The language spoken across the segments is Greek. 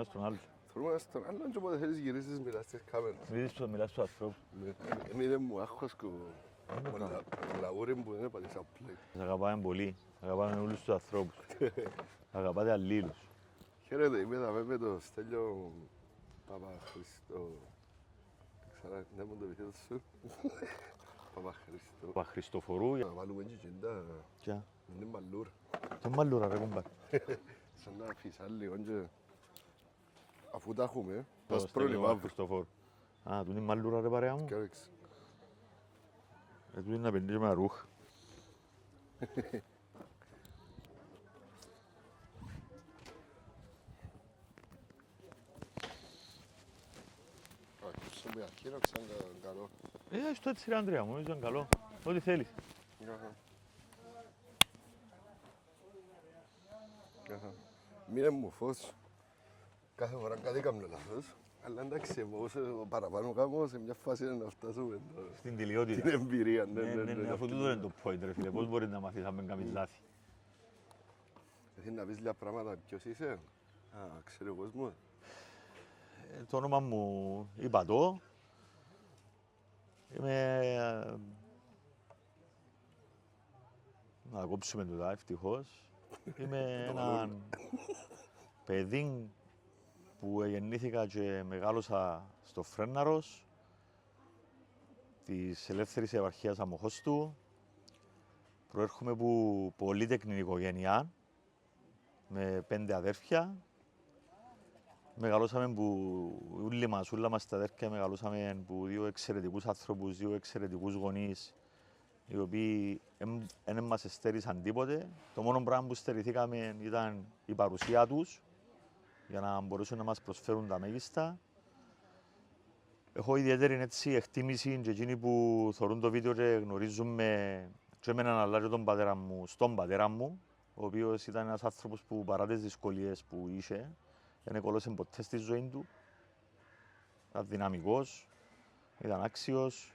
στον άλλον. Θέλουμε ένας τον άλλον και όποτε θέλεις γυρίσεις μιλάς στις κάμερες. Μιλάς στους ανθρώπους. Είναι μου άγχος και ο λαούρι που είναι πατήσα πλέον. Σας αγαπάμε πολύ. Αγαπάμε όλους τους ανθρώπους. Αγαπάτε αλλήλους. Χαίρετε, είμαι εδώ με τον Στέλιο Παπαχριστό. Ξανά, ναι μου το επιθέτω σου. Παπαχριστό. Παπαχριστοφορού. Να βάλουμε και κεντά. Ποια. Είναι μαλλούρα. Τι μαλλούρα ρε κουμπάρ. Σαν να αφήσεις λίγο και... Αφού τα έχουμε, Το ας Στέλιο πρόλυμα. Παπαχριστοφόρου. Α, του είναι μαλλούρα ρε παρέα μου. Κάρεξ. Του είναι να πεντήσει με ρούχα. Ακούσαμε μια χείροξα, καλό. Έχεις το έτσι ρε Ανδρέα μου, νομίζω είναι καλό. Ό,τι θέλεις. Μείνε μου φως. Κάθε φορά κάτι κάνω λάθος. Αλλά εντάξει, εγώ όσο παραπάνω κάνω, σε μια φάση είναι να φτάσουμε Στην τελειότητα. την εμπειρία. Ναι, αφού τούτο είναι το point ρε φίλε. Πώς μπορείς να μάθεις αν μην κάνεις λάθη. Θέλεις να πεις λίγα πράγματα ποιος είσαι. Α, ξέρει ο κόσμος. Το όνομα μου είπα το. Είμαι... Να κόψουμε τούτα, ευτυχώς. Είμαι ένα παιδί που γεννήθηκα και μεγάλωσα στο Φρένναρος της ελεύθερης επαρχίας Αμμοχώστου. Προέρχομαι από πολύτεκνη οικογένεια με 5 αδέρφια. Μεγαλώσαμε που όλα μας τα αδέρφια μεγαλώσαμε που 2 εξαιρετικούς άνθρωπους, 2 εξαιρετικούς γονείς οι οποίοι δεν μας εστέρισαν τίποτε. Το μόνο πράγμα που στερηθήκαμε ήταν η παρουσία τους για να μπορέσουν να μας προσφέρουν τα μέγιστα. Έχω ιδιαίτερη έτσι, εκτίμηση και εκείνοι που θεωρούν το βίντεο και γνωρίζουμε και εμένα αλλά και τον πατέρα μου, στον πατέρα μου, ο οποίος ήταν ένας άνθρωπος που παρά τις δυσκολίες που είχε, δεν εκολώσε ποτέ στη ζωή του. Ήταν δυναμικός, ήταν άξιος,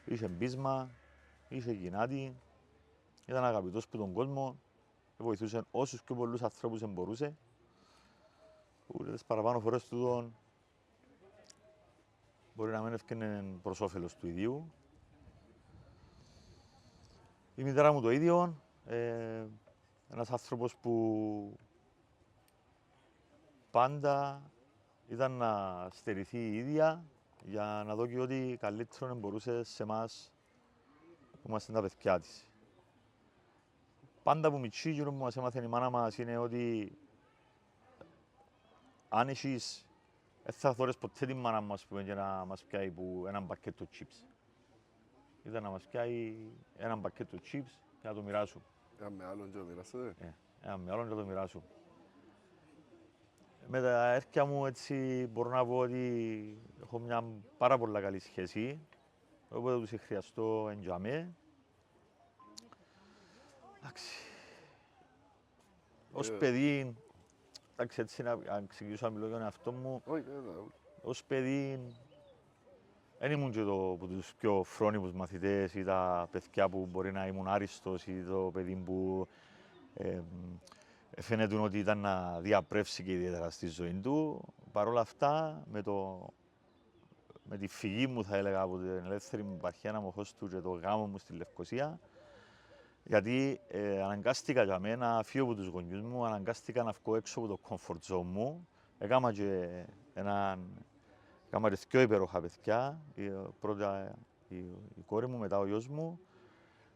είχε πείσμα, είχε γυνάτη, ήταν αγαπητός από τον κόσμο, βοηθούσε όσους πιο πολλούς ανθρώπους μπορούσε. Που τις παραπάνω φορές τούτον μπορεί να μην έφτιανε προς όφελος του ιδίου. Η μητέρα μου το ίδιο, ένας άνθρωπος που πάντα ήταν να στερηθεί η ίδια για να δω και ότι καλύτερο μπορούσε σε εμάς που είμαστε τα παιδιά της. Πάντα που μητσί γύρω που μας έμαθε η μάνα μας είναι ότι αν έχεις, δεν θα θωρείς ποτέ την μάνα μας που για να μας πιάει που έναν πακέτο chips. Ήταν να μας πιάει έναν πακέτο chips και να το μοιράσουν. Ένα με άλλον και το μοιράσετε. Έναν με άλλον και να το μοιράσουν. Με τα αδέρφια μου έτσι μπορώ να πω ότι έχω μια πάρα πολύ καλή σχέση. Όποτε τους χρειαστώ εντιαμέ. Εντάξει. Ως παιδί, εντάξει έτσι να ξεκινήσω να μιλώ για τον εαυτό μου. Ως παιδί, δεν ήμουν και από τους πιο φρόνιμους μαθητές ή τα παιδιά που μπορεί να ήμουν άριστος ή το παιδί που φαίνεται ότι ήταν να διαπρέψει και ιδιαίτερα στη ζωή του. Παρ' όλα αυτά, με τη φυγή μου, θα έλεγα, από την ελεύθερη μου επαρχία Αμμοχώστου και το γάμο μου στη Λευκοσία, γιατί αναγκάστηκα για μένα να φύγω από τους γονιούς μου, αναγκάστηκα να βγω έξω από το comfort zone μου. Έκανα και δύο υπέροχα παιδιά, πρώτα η κόρη μου, μετά ο γιος μου.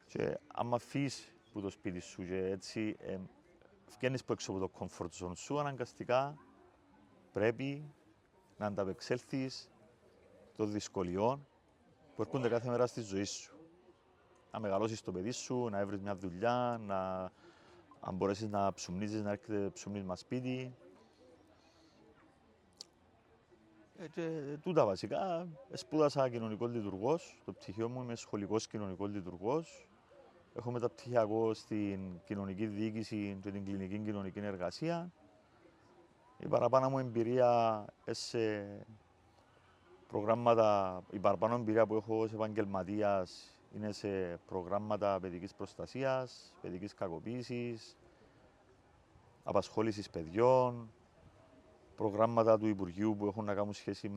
Και άμα φύγεις από το σπίτι σου και έτσι βγαίνεις έξω από το comfort zone σου, αναγκαστικά πρέπει να ανταπεξέλθεις των δυσκολιών που έρχονται κάθε μέρα στη ζωή σου. Να μεγαλώσεις το παιδί σου, να έβρεις μια δουλειά, αν μπορέσεις να ψουμνίζεις, να έρχεται ψουμνίσμα σπίτι. Και τούτα βασικά. Σπούδασα κοινωνικό λειτουργός. Το πτυχίο μου είμαι σχολικός κοινωνικός λειτουργός. Έχω μεταπτυχιακό στην κοινωνική διοίκηση και την κλινική κοινωνική εργασία. Η παραπάνω μου εμπειρία σε προγράμματα, η παραπάνω εμπειρία που έχω ως επαγγελματίας είναι σε προγράμματα παιδικής προστασίας, παιδικής κακοποίησης, απασχόλησης παιδιών, προγράμματα του Υπουργείου που έχουν να κάνουν σχέση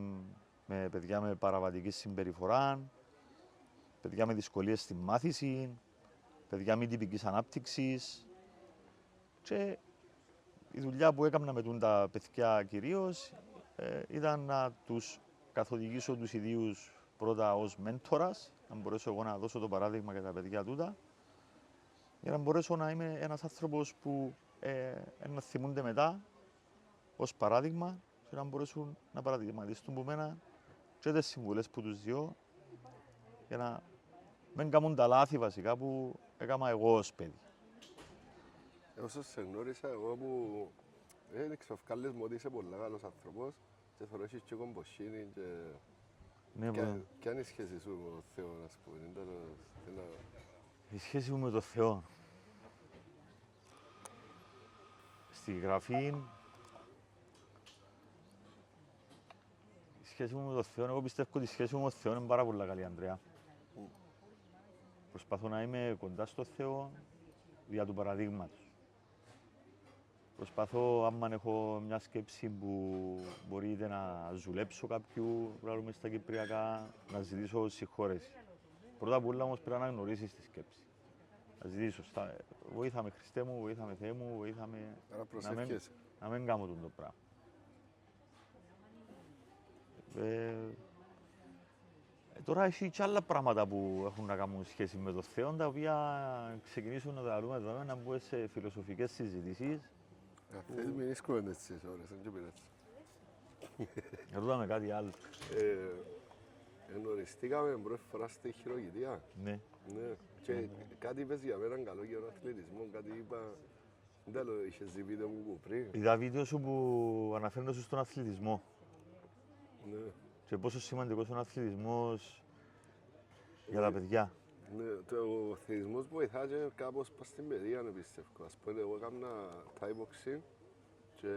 με παιδιά με παραβατική συμπεριφορά, παιδιά με δυσκολίες στη μάθηση, παιδιά μη τυπικής ανάπτυξης. Και η δουλειά που έκανα με τα παιδιά κυρίως ήταν να τους καθοδηγήσω τους ιδίους πρώτα ως μέντορας, να μπορέσω εγώ να δώσω το παράδειγμα για τα παιδιά τούτα, για να μπορέσω να είμαι ένας άνθρωπος που να θυμούνται μετά ως παράδειγμα και να μπορέσουν να παραδειγματιστούν από μένα και τις συμβουλές που τους διώ για να μην κάνουν τα λάθη βασικά που έκανα εγώ ως παιδί. Όσο σε γνώρισα εγώ που δεν εξοφκάλες μου ότι είσαι πολύ καλός άνθρωπος και θα ρωτήσεις και κομποσύνη και... Ναι, Ποια είναι η σχέση σου με τον Θεό, ας πούμε, η σχέση μου με τον Θεό. Στη γραφή, η σχέση μου με τον Θεό, εγώ πιστεύω ότι η σχέση μου με τον Θεό είναι πάρα πολύ καλή, Ανδρέα. Προσπαθώ να είμαι κοντά στο Θεό δια του παραδείγματος. Προσπαθώ, άμα έχω μια σκέψη που μπορεί είτε να ζουλέψω κάποιου, βγάλουμε στα κυπριακά, να ζητήσω συγχώρεση. Πρώτα απ' όλα όμως πρέπει να γνωρίσεις τη σκέψη. Να ζητήσω, βοήθαμε Χριστέ μου, βοήθαμε Θεέ μου, βοήθαμε να μην κάνω το πράγμα. Τώρα έχει και άλλα πράγματα που έχουν να κάνουν σχέση με το Θεό, τα οποία ξεκινήσουν να τα δούμε εδώ, να μπούμε σε φιλοσοφικές συζητήσεις. Θες μην ίσκουμε τις ώρες, δεν και πειράζει. Ρωτάμε κάτι άλλο. Γνωριστήκαμε πρώτη φορά στη χειρουργητία. Ναι. Ναι. Και κάτι είπες για μένα καλό για τον αθλητισμό, κάτι είπα... Δεν τέλος, είχες δει βίντεο μου πριν. Είδα βίντεο σου που αναφέρνεσαι στον αθλητισμό. Ναι. Και πόσο σημαντικός είναι ο αθλητισμός για τα παιδιά. Ναι, ο αθλητισμός βοηθά και κάπως πας στην παιδεία, να πιστεύω. Ας πούμε, εγώ έκανα Thai boxing και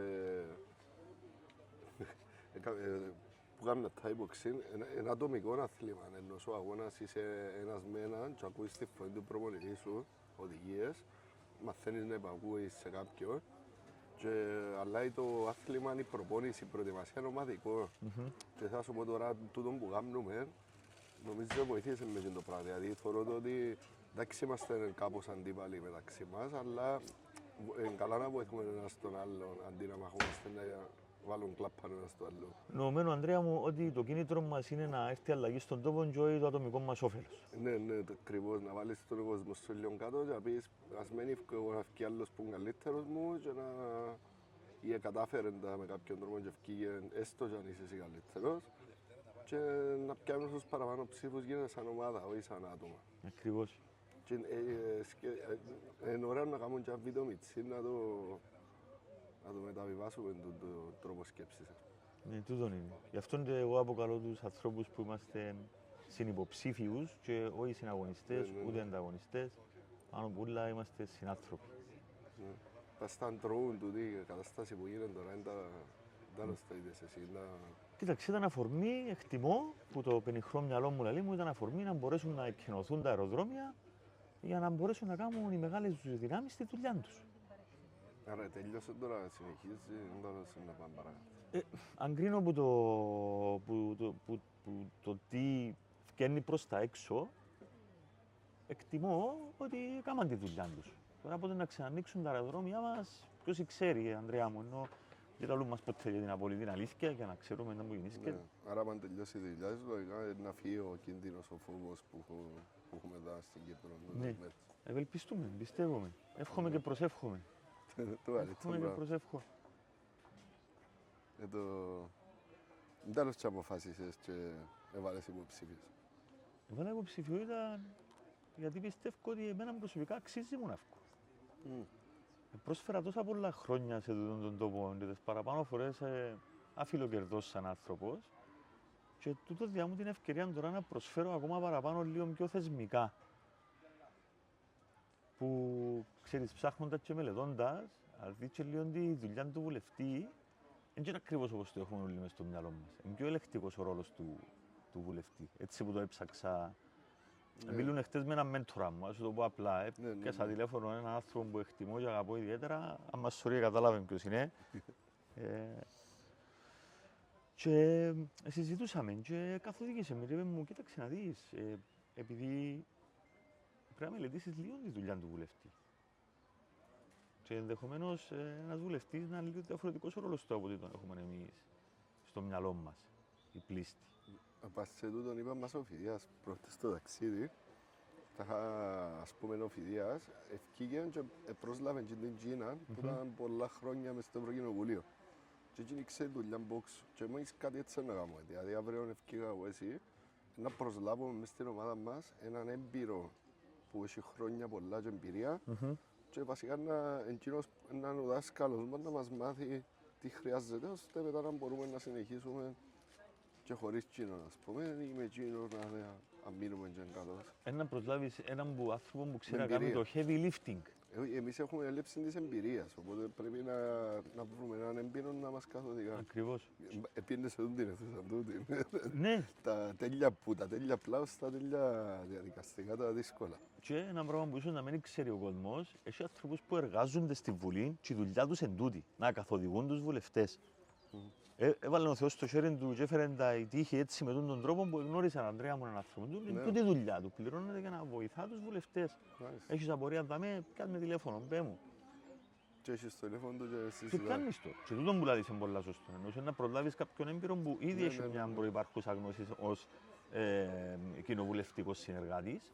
που έκανα Thai boxing, ένα ατομικό αθλήμα, ενώ ο αγώνας είσαι ένας με έναν και ακούεις τη φωνή του προπονητή σου, οδηγίες, μαθαίνεις να υπακούεις σε κάποιον. Αλλά το άθλημα είναι η προπόνηση, η προετοιμασία είναι ομαδικό. Και θα σου πω τώρα, τούτο που κάνουμε, νομίζω βοηθήσει με το πράγμα. Δηλαδή, θεωρώ ότι εντάξει είμαστε κάπως αντίπαλοι μεταξύ μας, αλλά είναι καλά να βοηθούμε ένας τον άλλον, αντί να μαχόμαστε να βάλουν κλάππαν ένας τον άλλο. Νομίζουμε, Ανδρέα μου, ότι το κίνητρο μας είναι να έρθει αλλαγή στον τόπο και το ατομικό μας όφελος. Ναι, ακριβώς, να βάλεις τον κόσμο στο λίγο κάτω και να πεις ας μην εγώ να ευκεί άλλος που είναι καλύτερος μου και να... ή κατάφερε τα με κάποιον τρόπο και ευκήγε έστω και αν είσαι εσύ καλύτερος και να πιάνουν τους παραπάνω ψήφους γίνεται σαν ομάδα, όχι σαν άτομα. Ακριβώς. Και είναι ωραίο να κάνουμε και ένα βίντεο μητσί να το μεταβιβάσουμε τον τρόπο σκέψης. Ναι, τούτον είναι. Γι' αυτό και εγώ αποκαλώ τους ανθρώπους που είμαστε συνυποψήφιους και όχι συναγωνιστές, ούτε ανταγωνιστές. Πάνω που όλα είμαστε συνάνθρωποι. Πας στα ντρόουν τούτη η κατάσταση που γίνεται τώρα, δεν τα είδες εσύ. Κοίταξε, ήταν αφορμή, εκτιμώ, που το πενιχρό μυαλό μου λέει μου ήταν αφορμή να μπορέσουν να εκκαινωθούν τα αεροδρόμια για να μπορέσουν να κάνουν οι μεγάλες δυνάμεις τη δουλειά τους. Άρα τελειώσε τώρα, συνεχίζει, δεν να πάμε παρακάτω. Αν κρίνω που το τι βγαίνει προς τα έξω, εκτιμώ ότι έκαναν τη δουλειά τους. Τώρα πότε να ξανανοίξουν τα αεροδρόμια μας, ποιος ξέρει, Ανδρέα μου, ενώ δεν τα λέμε μας ποτέ για την απολύτην αλήθεια για να ξέρουμε να μου γεννήσκεται. Άρα, αν τελειώσει η δουλειά σου, λογικά να φύγει ο κίνδυνος, ο φόβος που έχουμε εδώ στην Κύπρο. Ναι, ευελπιστούμε, πιστεύουμε. Εύχομαι και προσεύχομαι. Εύχομαι και προσεύχομαι. Τέλος και αποφάσισες και έβαλες υποψήφιες. Έβαλα υποψηφιότητα γιατί πιστεύω ότι εμένα προσωπικά αξίζει μου να βγω. Πρόσφερα τόσα πολλά χρόνια σε τον τόπο και τις παραπάνω φορές αφιλοκερδός σαν άνθρωπος και τούτο διά μου την ευκαιρία τώρα να προσφέρω ακόμα παραπάνω λίγο πιο θεσμικά. Που ξέρεις, ψάχνοντας και μελετώντας, αν δεις και λίγο τη δουλειά του βουλευτή, δεν είναι ακριβώς όπως το έχουμε όλοι μες στο μυαλό μας. Είναι πιο ελεκτικός ο ρόλος του βουλευτή. Έτσι που το έψαξα. Μιλούν χτες με έναν μέντορα μου, ας το πω απλά. Πιάσα τηλέφωνο έναν άνθρωπο που εκτιμώ και αγαπώ ιδιαίτερα. Αν μας σωρεί κατάλαβε ποιος είναι. Και συζητούσαμε και καθοδήγησε με, είπε μου, κοίταξε να δεις, επειδή πρέπει να μελετήσεις λίγο τη δουλειά του βουλευτή. Και ενδεχομένως ένας βουλευτής να είναι λίγο διαφορετικός ο ρόλος του από ό,τι τον έχουμε εμείς στο μυαλό μας, η πλήστη. Πας σε τούτον είπα μας ο Φιδίας πρώτες στο ταξίδι. Τα είχα, ας πούμε, ο Φιδίας ευκήγεν και πρόσλαβε και την Κίνα που ήταν πολλά χρόνια μες στο Ευρωκοινοβούλιο. Και εκείνη ξέρει δουλειά μπόξ και μόλις κάτι έτσι να κάνουμε. Δηλαδή αύριο ευκήγα εγώ εσύ να προσλάβουμε μες στην ομάδα μας έναν έμπειρο που έχει χρόνια πολλά και εμπειρία και βασικά εκείνος να είναι ο δάσκαλος μας να μας μάθει τι χρειάζεται ώστε μετά να μπορούμε να συνεχίσουμε και χωρίς Κίνο, ας πούμε, ή με Κίνο να μείνουμε και κάτω. Να προσλάβεις έναν άνθρωπο που ξέρει να Εμπειρία. κάνει το heavy lifting. Εμείς έχουμε έλλειψη της εμπειρίας, οπότε πρέπει να βρούμε έναν έμπειρο να μας καθοδηγά. Ακριβώς. Επίνε σε τούτη την αιθούσα τούτη. Ναι, Τα τέλεια πλάους, τα τέλεια διαδικαστικά, τα δύσκολα. και ένα πράγμα που ίσως να μην ξέρει ο κόσμος, έχει άνθρωπους που εργάζονται στη Βουλή και η δουλειά τους εν τούτη, να καθοδηγούν τους βουλευτές. Έβαλε ο Θεός στο χέρι του και έφερε η τύχη έτσι με τον τρόπο που γνώρισαν Ανδρέα μου έναν άνθρωπο. Είναι τούτη η δουλειά του, πληρώνεται για να βοηθά τους βουλευτές. Έχεις απορία, δάμε, κάνε με τηλέφωνο, πέ μου. Και έχεις το τηλέφωνο του και Τι συζητάς. κάνεις το. Και τούτον που λάδεις είναι πολλά σωστό. Εννοούσε να προλάβεις κάποιον έμπειρο που ήδη έχει μια προϋπάρχουσα γνώση ως κοινοβουλευτικός συνεργάτης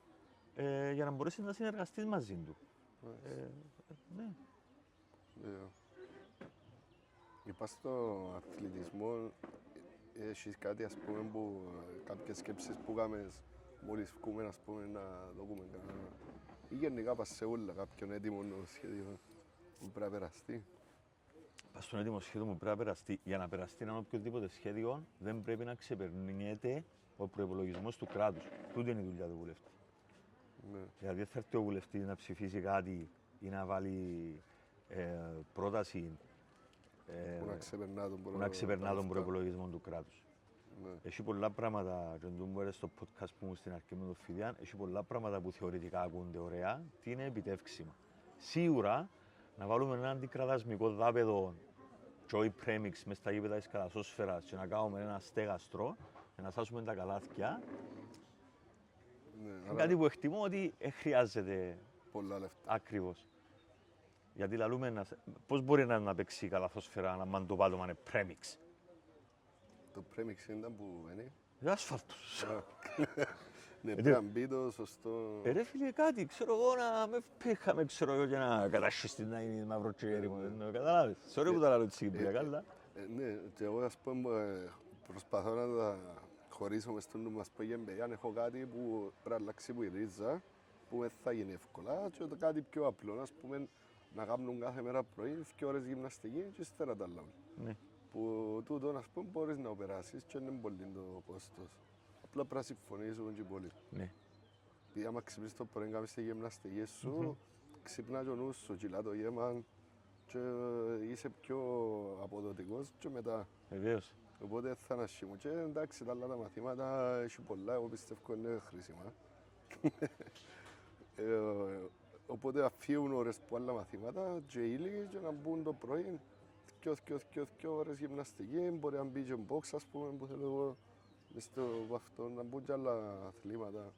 για να μπορέσεις να συνεργαστείς μαζί του. Ναι. Είπα στο αθλητισμό, έχεις κάτι, ας πούμε, που κάποιες σκέψεις που κάνουμε μόλις βγούμε, ας πούμε, να δούμε κανένα. Ή γενικά πας σε όλα κάποιον έτοιμο σχέδιο που πρέπει να περαστεί. Πας στον έτοιμο σχέδιο που πρέπει να περαστεί. Για να περαστεί ένα οποιοδήποτε σχέδιο δεν πρέπει να ξεπερνιέται ο προϋπολογισμός του κράτους. Τούτη είναι η δουλειά του βουλευτή. Ναι. Δηλαδή δεν θα έρθει ο βουλευτής να ψηφίσει κάτι ή να βάλει πρόταση Που να ξεπερνά τον προϋπολογισμό του κράτους. Ναι. Έχει πολλά πράγματα, και το μου στο podcast που μου στην αρχή με τον Φιδιάν, έχει πολλά πράγματα που θεωρητικά ακούνται ωραία, τι είναι επιτεύξιμα. Σίγουρα να βάλουμε ένα αντικρατασμικό δάπεδο και όχι πρέμιξ μες στα γήπεδα της καλασόσφαιρας και να κάνουμε ένα στέγαστρο και να σάσουμε τα καλάθια, Ναι, είναι κάτι που εκτιμώ ότι χρειάζεται πολλά λεφτά. ακριβώς. Γιατί λαλούμε, πώς μπορεί να παίξει η καλαθόσφαιρα να μαν το πάτωμα είναι πρέμιξ. Το πρέμιξ ήταν που είναι. Ασφάλτος. Ναι, πρέπει να μπει το σωστό. Ρε φίλε κάτι, ξέρω εγώ να με πήχαμε, ξέρω εγώ, και να κατάσχεσαι να είναι μαύρο και έρημο, καταλάβεις. Sorry που τα λέω έτσι κυπριακά, αλλά... Ναι, και εγώ, ας πούμε, προσπαθώ να τα χωρίσω μες στο νου μας που έγινε παιδιά, αν έχω κάτι που πρέπει να αλλάξει που η ρίζα, που δεν θα γίνει εύκολα, και κάτι πιο απλό, ας πούμε, να κάνουν κάθε μέρα πρωί 2 ώρες γυμναστική και ύστερα τα άλλα. Ναι. Που τούτο, ας πούμε, μπορείς να περάσεις και είναι πολύ το κόστος. Απλά πρέπει να συμφωνήσουμε και πολύ. Ναι. Επειδή άμα ξυπνήσεις το πρωί, κάνεις τη γυμναστική σου, ξυπνά και ο νους σου, κυλά το γέμα και είσαι πιο αποδοτικός και μετά. Βεβαίως. Οπότε θα ανασχήμω. Και εντάξει, τα άλλα τα μαθήματα έχει πολλά, εγώ πιστεύω είναι χρήσιμα. Οπότε αφήνουν ώρες που άλλα μαθήματα και ύλη και να μπουν το πρωί 2 ώρες γυμναστική, μπορεί να μπει και box, ας πούμε, που θέλω εγώ μες στο αυτό, να μπουν και άλλα αθλήματα.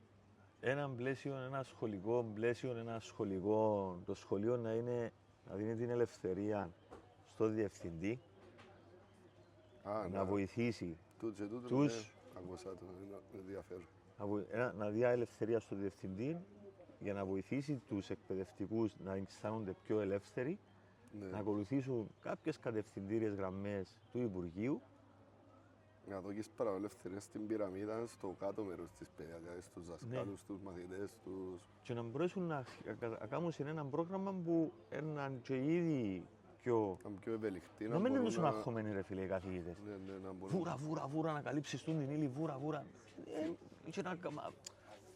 Ένα πλαίσιο, ένα σχολικό πλαίσιο, το σχολείο να δίνει την ελευθερία στο διευθυντή να βοηθήσει τους, Ακούσα το, είναι ενδιαφέρον. να δει ελευθερία στο διευθυντή για να βοηθήσει τους εκπαιδευτικούς να αισθάνονται πιο ελεύθεροι, να ακολουθήσουν κάποιες κατευθυντήριες γραμμές του Υπουργείου. Να δώσεις παραελευθερία στην πυραμίδα, στο κάτω μέρος της παιδείας, δηλαδή στους δασκάλους, στους μαθητές, τους... Και να μπορέσουν να κάνουν ένα πρόγραμμα που είναι και ήδη πιο... πιο ευελικτοί. Να μην είναι αγχωμένοι ρε φίλε οι καθηγητές. Ναι, να μπορούν... Βούρα, να καλύψεις τον την ύλη, βούρα.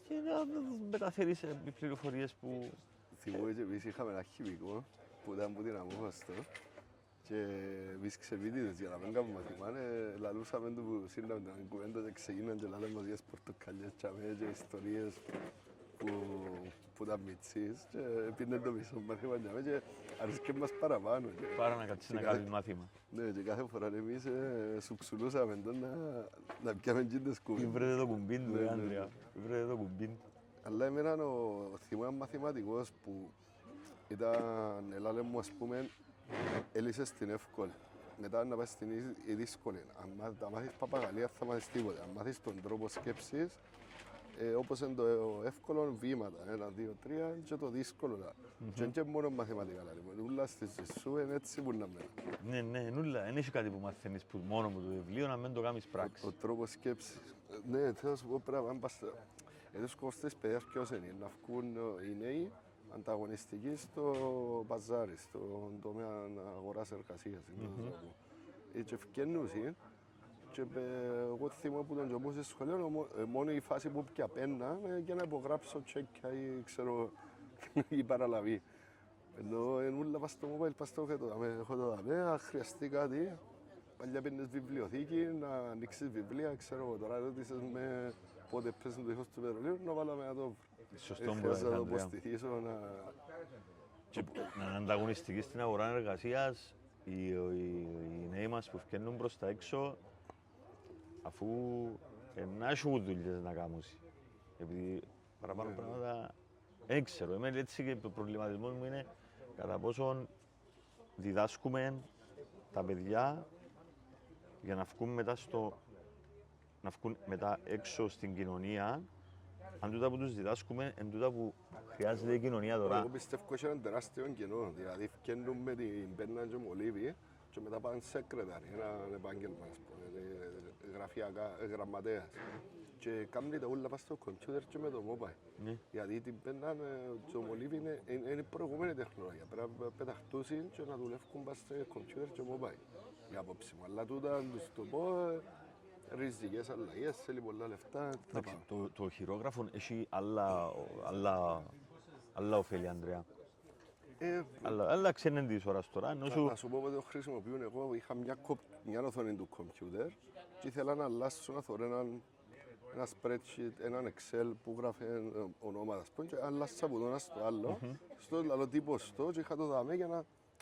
Και να μεταφέρεις πληροφορίες που... Θυμώ και εμείς είχαμε ένα χημικό που ήταν από την Αμόχωστο και εμείς ξεβίτιδες για να μην κάνουμε μαθημά, λαλούσαμε του που σύνδαμε την κουβέντα και ξεκίναν και λάλε μας για σπορτοκαλιές και ιστορίες που ήταν μητσής και πίνε το μισό μάθημα και αρέσκε μας παραπάνω. Πάρα να κάτσεις να κάνεις μάθημα. Ναι, και κάθε φορά εμείς σουξουλούσαμε να πιάμε τζίντες κουβέντες. Βρείτε το κουμπίν του, Ανδρέα. Βρείτε το κουμπίν. Αλλά εμένα θυμούμαι έναν μαθηματικός που ήταν, έλαλε μου ας πούμε, έλυσες την εύκολη. Μετά να πας στην δύσκολη. Αν τα μάθεις παπαγαλία θα μάθεις τίποτα. Αν μάθεις τον τρόπο σκέψης, όπως είναι το εύκολο βήματα, 1, 2, 3 και το δύσκολο. Και είναι και μόνο μαθηματικά, ούλα στη ζωή σου είναι έτσι που να μένει. Ναι, νουλά, δεν έχει κάτι που μαθαίνεις μόνο από το βιβλίο να μην το κάνεις πράξη. Ο τρόπος σκέψης. Ναι, θέλω να σου πω πράγμα, ο σκοπός της παιδείας ποιος είναι, να βγουν οι νέοι ανταγωνιστικοί στο παζάρι, στον τομέα αγοράς εργασίας. Και ευκαινούσαν και εγώ θυμώ που τον τζομπούσα στο σχολείο, μόνο η φάση που πια πένα για να υπογράψω τσέκια ή ξέρω η παραλαβή. Ενώ ενούλα πας στο mobile, πας στο έχω το δαμέ, αν χρειαστεί κάτι, παλιά πίνες βιβλιοθήκη, να ανοίξεις βιβλία, ξέρω τώρα ρώτησες με πότε πες το ήχος του πετρολίου, να βάλαμε να το βρω. Σωστό μου Χρειάζεται να το Ανδρέα. αποστηθήσω, Να είναι ανταγωνιστικοί στην αγορά εργασίας, οι νέοι μας που βγαίνουν προς τα έξω, αφού να έχουν δουλειές να κάνουν. Επειδή παραπάνω πράγματα δεν ξέρω. Εμένα έτσι και ο προβληματισμός μου είναι κατά πόσον διδάσκουμε τα παιδιά για να βγουν μετά έξω στην κοινωνία. Αν τούτα που τους διδάσκουμε, εν τούτα που χρειάζεται η κοινωνία τώρα. Εγώ πιστεύω ότι είναι ένα τεράστιο κενό. Δηλαδή, βγαίνουν με την πένα και μολύβι και μετά πάνε σεκρετάρι, ένα επάγγελμα, ας πούμε, γραφειακά, γραμματέας. Και κάνουν τα όλα πας στο κομπιούτερ και με το mobile. Ναι. Γιατί την πένα, το μολύβι είναι η προηγούμενη τεχνολογία. Πρέπει να πεταχτούσουν και να δουλεύουν πας στο κομπιούτερ και mobile. Η άποψη μου. Αλλά τούτα, τους το πω, ριζικές αλλαγές, θέλει πολλά λεφτά. Εντάξει, το χειρόγραφο έχει άλλα ωφέλη, Ανδρέα. Αλλά ξένεν της ώρας τώρα, ενώ σου... Να σου πω ότι το χρησιμοποιούν εγώ, είχα μια οθόνη του κομπιούτερ και ήθελα να αλλάσω να θωρώ ένα spreadsheet, έναν Excel που γράφει ονόματα, ας πούμε, και αλλάσα από το ένα στο άλλο, στο άλλο τύπο στο και είχα το δαμέ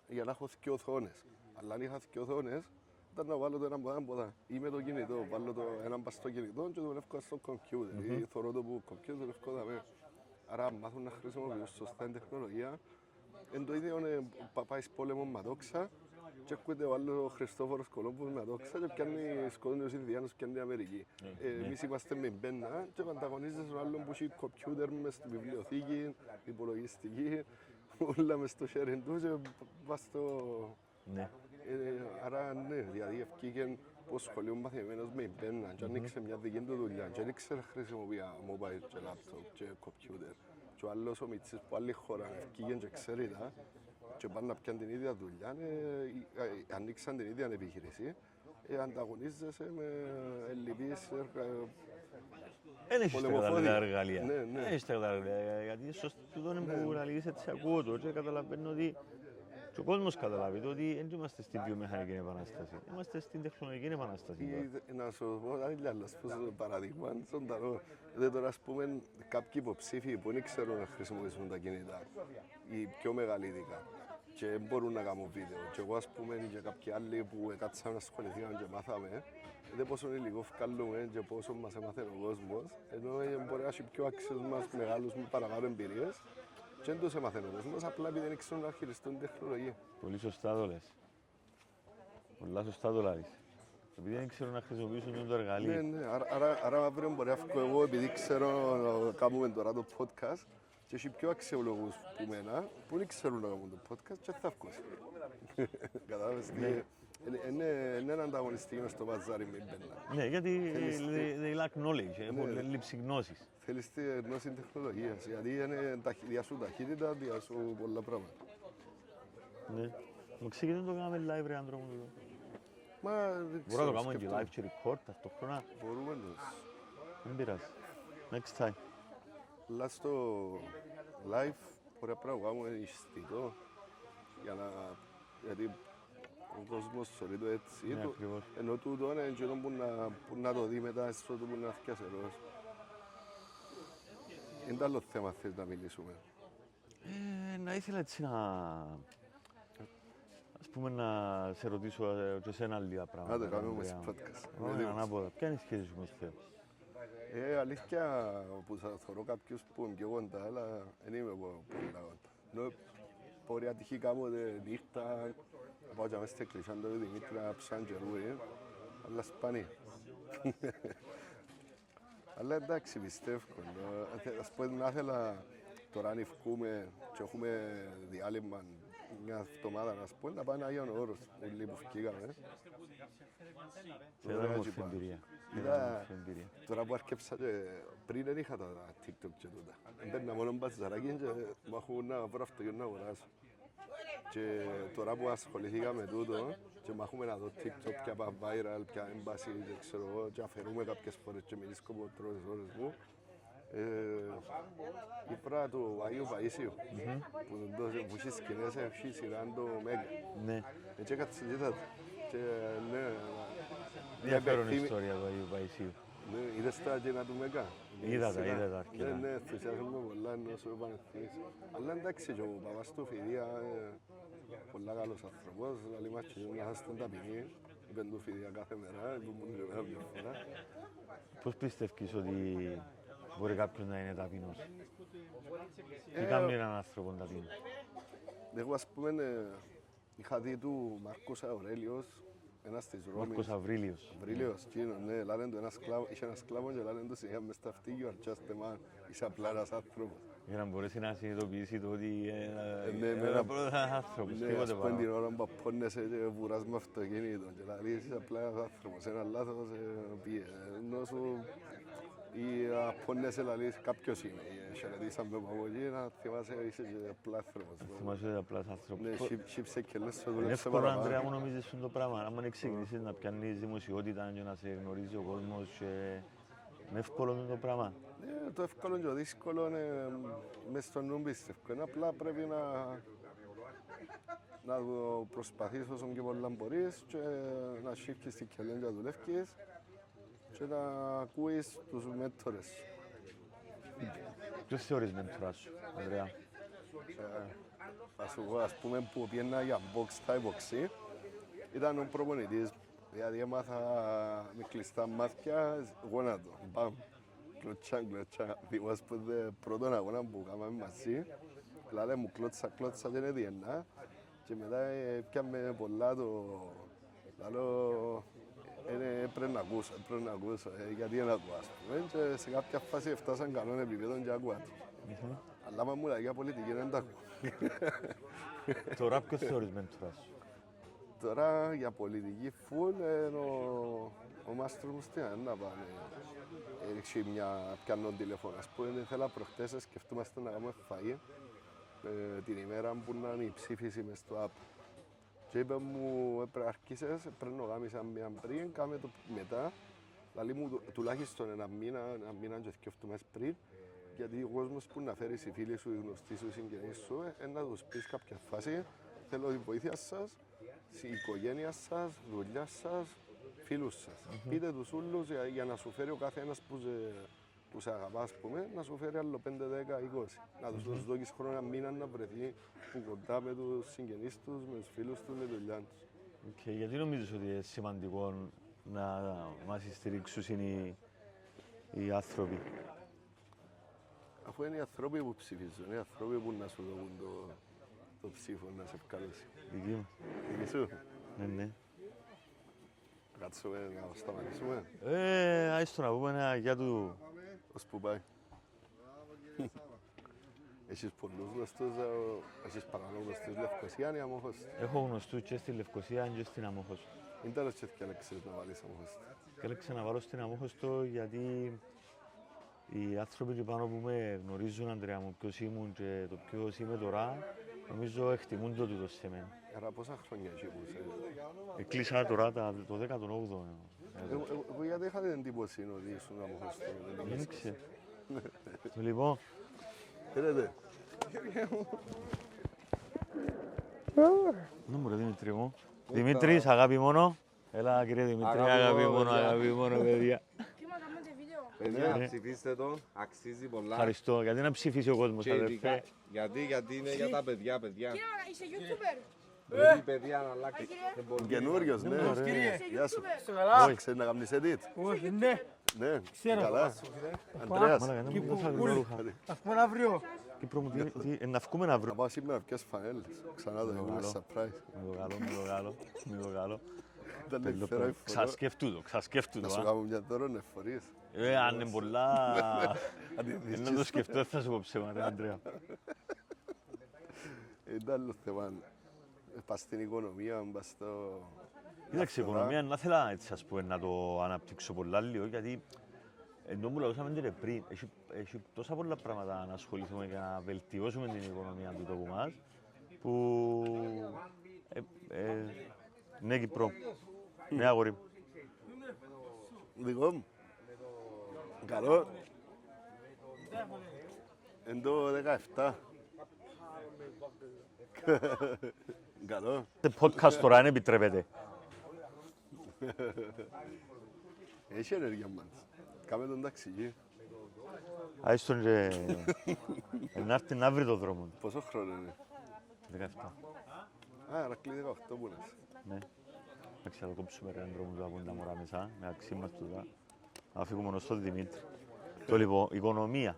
για να έχω δύο οθόνες. Αλλά αν είχα δύο οθόνες, ήταν να βάλω το έναν από τα ή με το κινητό, βάλω το έναν πας στο κινητό και το βλέπω στο κομπιούτερ ή θωρώ το που κομπιούτερ το βλέπω δαμέ. Άρα μάθουν να χρησιμοποιούν σωστά την τεχνολογία. Εν το ίδιο πάει πόλεμο Ματόξα και έρχεται ο άλλος ο Χριστόφορος Κολόμπος με Ματόξα και πιάνει σκοτώνει τους Ινδιάνους και πιάνει την Αμερική. Εμείς είμαστε με μπένα και ανταγωνίζεσαι ο άλλος που έχει κομπιούτερ μες στη βιβλιοθήκη, υπολογιστική, όλα μες στο sharing του και πας στο... Ναι. Άρα ναι, δηλαδή ευκήγεν από σχολείο μαθημένος με μπένα και ανοίξε μια δική του δουλειά και δεν ήξερε χρησιμοποιεί mobile και laptop και κομπιούτερ. Και ο άλλος ο Μιτσής που άλλη χώρα ευκήγεν και ξέρει τα και πάνε να πιάνουν την ίδια δουλειά, ανοίξαν την ίδια επιχείρηση, ανταγωνίζεσαι με ελλειπείς Δεν έχεις τα κατάλληλα εργαλεία. Ναι, ναι. Δεν έχεις τα κατάλληλα εργαλεία, γιατί σωστό είναι που λαλείς έτσι ακούω το και καταλαβαίνω ότι και ο κόσμος καταλάβει ότι δεν είμαστε στην βιομηχανική επανάσταση, είμαστε στην τεχνολογική επανάσταση. Να σου πω άλλη άλλο παράδειγμα, ζωντανό. Δηλαδή τώρα ας πούμε κάποιοι υποψήφοι που δεν ξέρουν να χρησιμοποιήσουν τα κινητά, οι πιο μεγάλοι ειδικά, και μπορούν να κάνουν βίντεο. Και εγώ ας πούμε και κάποιοι άλλοι που κάτσαμε να ασχοληθήκαμε και μάθαμε, δεν πόσο υλικό βγάλουμε και πόσο μας έμαθε ο κόσμος, ενώ μπορεί να έχει πιο άξιους μας μεγάλους με παραπάνω εμπειρίες, και δεν τους έμαθαν ο κόσμος, απλά επειδή δεν ξέρουν να χειριστούν την τεχνολογία. Πολύ σωστά το λες. Πολλά σωστά το λες. Επειδή δεν ξέρουν να χρησιμοποιήσουν το εργαλείο. Ναι, ναι. Άρα αύριο μπορεί να βγω εγώ, επειδή ξέρω να κάνουμε τώρα το podcast, και έχει πιο αξιολόγους που μένα, που δεν ξέρουν να κάνουν το podcast και θα βγω. Κατάλαβες τι... Είναι ένα ανταγωνιστικό στο παζάρι με μπένα. Ναι, γιατί they lack knowledge, έχουν έλλειψη γνώσης. Θέλεις τη γνώση τεχνολογίας, γιατί είναι διάσου ταχύτητα, διάσου πολλά πράγματα. Ναι. Μου ξεκινούν να το κάνουμε live ρε άντρο μου. Μα δεν Μπορώ να το ξέρω, κάνουμε και σκέφτομαι. live και record ταυτόχρονα. Μπορούμε να... Δεν πειράζει. Next time. Αλλά στο live μπορεί να κάνουμε ιστιτό, γιατί ο κόσμος θεωρεί το έτσι. Ναι, ακριβώς. Ενώ τούτο είναι εκείνο που να το δει μετά, στο που να φτιάσει εδώ. Είναι το άλλο θέμα θες να μιλήσουμε. Να ήθελα έτσι ας πούμε να σε ρωτήσω και εσένα λίγα πράγματα. Άντε, κάνουμε Ανδρέα. μας podcast. Όχι, ανάποδα. Ποια είναι η σχέση σου με τους Θεούς? Αλήθεια που θα θωρώ κάποιους που είναι πιο κοντά, αλλά δεν είμαι εγώ πολύ κοντά. Μπορεί να τυχεί κάποτε νύχτα, να πάω και μέσα στην εκκλησία του Δημήτρη να ψάνε και ρούι, αλλά σπάνια. Αλλά εντάξει, πιστεύω. Ας πω να ήθελα τώρα αν ευκούμε και έχουμε διάλειμμα μια εβδομάδα, ας πούμε, να πάνε Άγιον Όρος, όλοι που φκήκαμε. Ήταν όμορφη εμπειρία. Τώρα που αρκέψα και πριν δεν είχα τα TikTok και τούτα. Έμπαιρνα μόνο μπαζαράκι και μου έχουν να βρω αυτοκίνητο να αγοράσω. Και τώρα που ασχοληθήκα με τούτο και μάχουμε να δω TikTok πια πάει viral, πια έμπαση και ξέρω εγώ και αφαιρούμε κάποιες φορές και μιλήσω από τρεις ώρες μου. Η πράγμα του Αγίου Παΐσιου που έχει σκηνές, έχει σειρά το Μέγκα. Ναι. Έτσι έκατσα συζήτητα. Και ναι, Ενδιαφέρον ιστορία του Αγίου Παϊσίου. είδες τα γέννα του Μέγκα. Είδα τα αρκετά. Ναι, ενθουσιάζομαι πολλά ενώ σου επανεθείς. Αλλά εντάξει και ο παπάς του Φιδία, πολλά καλός άνθρωπος, δηλαδή μας και να είστε ταπεινοί. Είπεν του Φιδία κάθε μέρα, είπεν μου και μέρα μια φορά. Πώς πιστεύεις ότι μπορεί κάποιος να είναι ταπεινός? Τι κάνει έναν άνθρωπο ταπεινό? Εγώ ας πούμε είχα δει του Μάρκος Αουρέλιος, ένας της Ρώμης. Μάρκος Αβρίλιος. Αυρίλιος, ναι, λένε του είχε ένα σκλάβο και λένε του συνέχεια μες στα αυτή you are just a man, είσαι απλά ένας άνθρωπος. Για να μπορέσει να συνειδητοποιήσει το ότι Ναι, είναι πρώτος άνθρωπος, Ναι, τίποτε ας πούμε την παραπάνω. ώρα που απώνεσαι και βουράς με αυτοκίνητο και δηλαδή είσαι απλά ένας άνθρωπος, ένα λάθος πήγε. Ενώ σου ή απώνεσαι δηλαδή κάποιος είναι, χαιρετήσαμε από εκεί να θυμάσαι είσαι και απλά άνθρωπος. Θυμάσαι ότι απλά είσαι άνθρωπος. Ναι, σύψε και λες σου Είναι δουλέψε εύκολο, παραπάνω. Ανδρέα μου, νομίζεις το πράγμα. Άμα ξεκινήσεις να πιάνεις δημοσιότητα και να σε γνωρίζει ο κόσμος και είναι εύκολο το πράγμα. Το εύκολο και το δύσκολο είναι μες στο νου πιστεύω. Είναι απλά πρέπει να το προσπαθείς όσο και πολλά μπορείς και να σύρκεις την κελέν και να δουλεύεις και να ακούεις τους μέντορες. Ποιος θεωρείς μέντορας σου, Ανδρέα? Θα σου πω, ας πούμε, που πήγαινα για box Thai boxing, ήταν ο προπονητής. Δηλαδή έμαθα με κλειστά μάτια, γόνατο, μπαμ, κλωτσά. Θυμάσαι που πρώτον αγώνα που κάναμε μαζί, λάλε μου κλώτσα και δεν έδιαινα και μετά πιάμε πολλά το, λάλο, πρέπει να ακούσω, γιατί δεν ακούω, ας πούμε, και σε κάποια φάση φτάσαν καλών επίπεδων και ακούω του. Αλλά άμα μου λέει για πολιτική δεν τα ακούω. Τώρα ποιος θεωρείς μέντορας σου? Τώρα για πολιτική φουλ ο Μάστρος μου στην να πάνε. Έριξε μια πιανόν τηλεφώνα. Ας πούμε, ήθελα προχτές σκεφτούμαστε να κάνουμε φαΐ την ημέρα που να είναι η ψήφιση μες στο app. Και είπε μου, αρχίσες, πρέπει να κάνεις μια πριν, κάμε το μετά. Δηλαδή μου τουλάχιστον ένα μήνα και σκεφτούμε πριν, γιατί ο κόσμος που να φέρεις οι φίλοι σου, οι γνωστοί σου, οι συγγενείς σου, να τους πεις κάποια φάση, θέλω τη βοήθεια σας, η οικογένεια σας, δουλειά σας, φίλους σας. Πείτε τους όλους για να σου φέρει ο καθένας που σε αγαπά, ας πούμε, να σου φέρει άλλο 5, 10, 20. Να τους δώσεις χρόνο ένα μήνα να βρεθεί που κοντά με τους συγγενείς τους, με τους φίλους τους, με τη δουλειά τους. Και γιατί νομίζεις ότι είναι σημαντικό να μας στηρίξουν οι άνθρωποι? Αφού είναι οι άνθρωποι που ψηφίζουν, είναι οι άνθρωποι που να σου δώσουν το ψήφο να σε ευκαλέσει. Δική μου. Δική σου. Ναι. Κάτσουμε να σταματήσουμε. Άιστο να πούμε ένα γεια του. Ως που πάει. Έχεις πολλούς γνωστούς, έχεις παράλληλα γνωστούς Λευκοσία ή Αμόχωστο. Έχω γνωστούς και στη Λευκοσία και στην Αμόχωστο. Είναι τέλος και διάλεξες να βάλεις Αμόχωστο. Διάλεξα να βάλω στην Αμόχωστο γιατί οι άνθρωποι που πάνω που με γνωρίζουν, Ανδρέα μου, ποιος ήμουν και το ποιος είμαι τώρα, νομίζω εκτιμούν το τούτο σε μένα. Άρα πόσα χρόνια έχει που είσαι. Εκλείσα τώρα το 18ο. Εγώ γιατί είχα την εντύπωση ότι ήσουν Αμόχωστο. Δεν ξέρω. Λοιπόν, Χαίρετε. να μου ρε Δημήτρη μου. Δημήτρης, αγάπη μόνο. Έλα κύριε Δημήτρη, αγάπη μόνο, παιδιά. ¿Qué más? ¿Dame de video? Παιδιά, ψηφίστε το, αξίζει πολλά. Ευχαριστώ. Γιατί να ψηφίσει ο κόσμος, Και ειδικά, αδερφέ. γιατί είναι για τα παιδιά. Κύριε, είσαι YouTuber. Πρέπει παιδιά να αλλάξει. Δεν μπορεί. Καινούργιος, ναι. Είσαι Γεια σου. YouTuber. Ξέρεις να κάνεις edit. Όχι, ναι. Ναι, Ξέρω. καλά. Ανδρέας, Μαλάκα, να μου δώσα γνωρούχα. Ας πούμε αύριο. Κύπρο μου, να βγούμε να να βρούμε. πάω σήμερα ποιες φανέλες. Ξανά το έχουμε surprise. Μη το γάλο. Ήταν ελευθερά η φορά. Ξασκέφτου Να το. σου α. κάνω μια δώρο εφορίες. Αν είναι πολλά... Αν την Να το δείξεις. σκεφτώ, δεν θα σου πω ψέματα, Αντρέα. Ήταν άλλο θέμα. Πας στην οικονομία, πας στο... Κοίταξε, η οικονομία να ήθελα έτσι, ας πούμε, να το αναπτύξω πολλά λίγο, γιατί ενώ μου λαούσαμε και πριν, έχει τόσα πολλά πράγματα να ασχοληθούμε και να βελτιώσουμε την οικονομία του τόπου μας, που... Ναι, Κύπρο. Ναι, αγόρι μου. Δικό μου. Καλό. Εν το 17. Καλό. Το podcast τώρα δεν επιτρέπεται. Έχει ενέργεια μας. Κάμε τον ταξιγί. Άιστον και... να έρθει να βρει το δρόμο του. Πόσο χρόνο είναι. 17. Α, Ρακλή 18 που λες. Ναι. Εντάξει, θα το κόψουμε έναν δρόμο του από τα μωρά μέσα, με αξί μας τούτα. Να φύγουμε μόνο στον Δημήτρη. Το λοιπόν, οικονομία.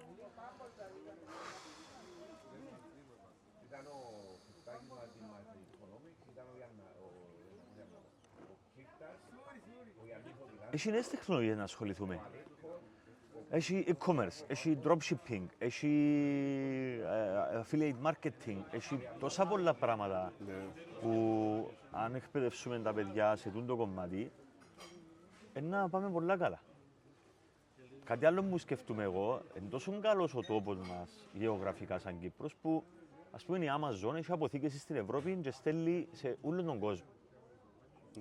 Έχει νέες τεχνολογίες να ασχοληθούμε. Έχει e-commerce, έχει dropshipping, έχει affiliate marketing, έχει τόσα πολλά πράγματα Ναι. που αν εκπαιδεύσουμε τα παιδιά σε τούτο κομμάτι, να πάμε πολλά καλά. Κάτι άλλο που σκεφτούμε εγώ, είναι τόσο καλός ο τόπος μας γεωγραφικά σαν Κύπρος, που ας πούμε η Amazon έχει αποθήκες στην Ευρώπη και στέλνει σε όλο τον κόσμο.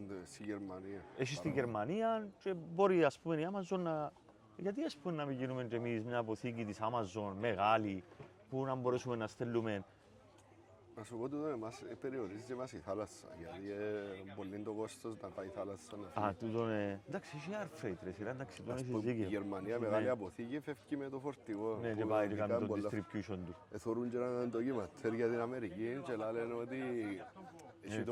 Ναι, στη Γερμανία. Έχει στη Γερμανία και μπορεί ας πούμε η Amazon να... Γιατί ας πούμε να μην γίνουμε και εμείς μια αποθήκη της Amazon μεγάλη, που να μπορέσουμε να στέλνουμε. Να σου πω ότι περιορίζει και μας η θάλασσα, γιατί πολύ είναι το κόστος να πάει η θάλασσα να φύγει. Α, τούτο είναι... Εντάξει, έχει air freight ρε σειρά, εντάξει, τον Ας έχεις πούμε, η δίκιο. Γερμανία Ναι. μεγάλη αποθήκη φεύγει με το φορτηγό. Ναι, και που πάει και ειδικά κάνει το πολλά- distribution του. Εθωρούν και έναν ντοκιματέρ για την Αμερική και λένε ότι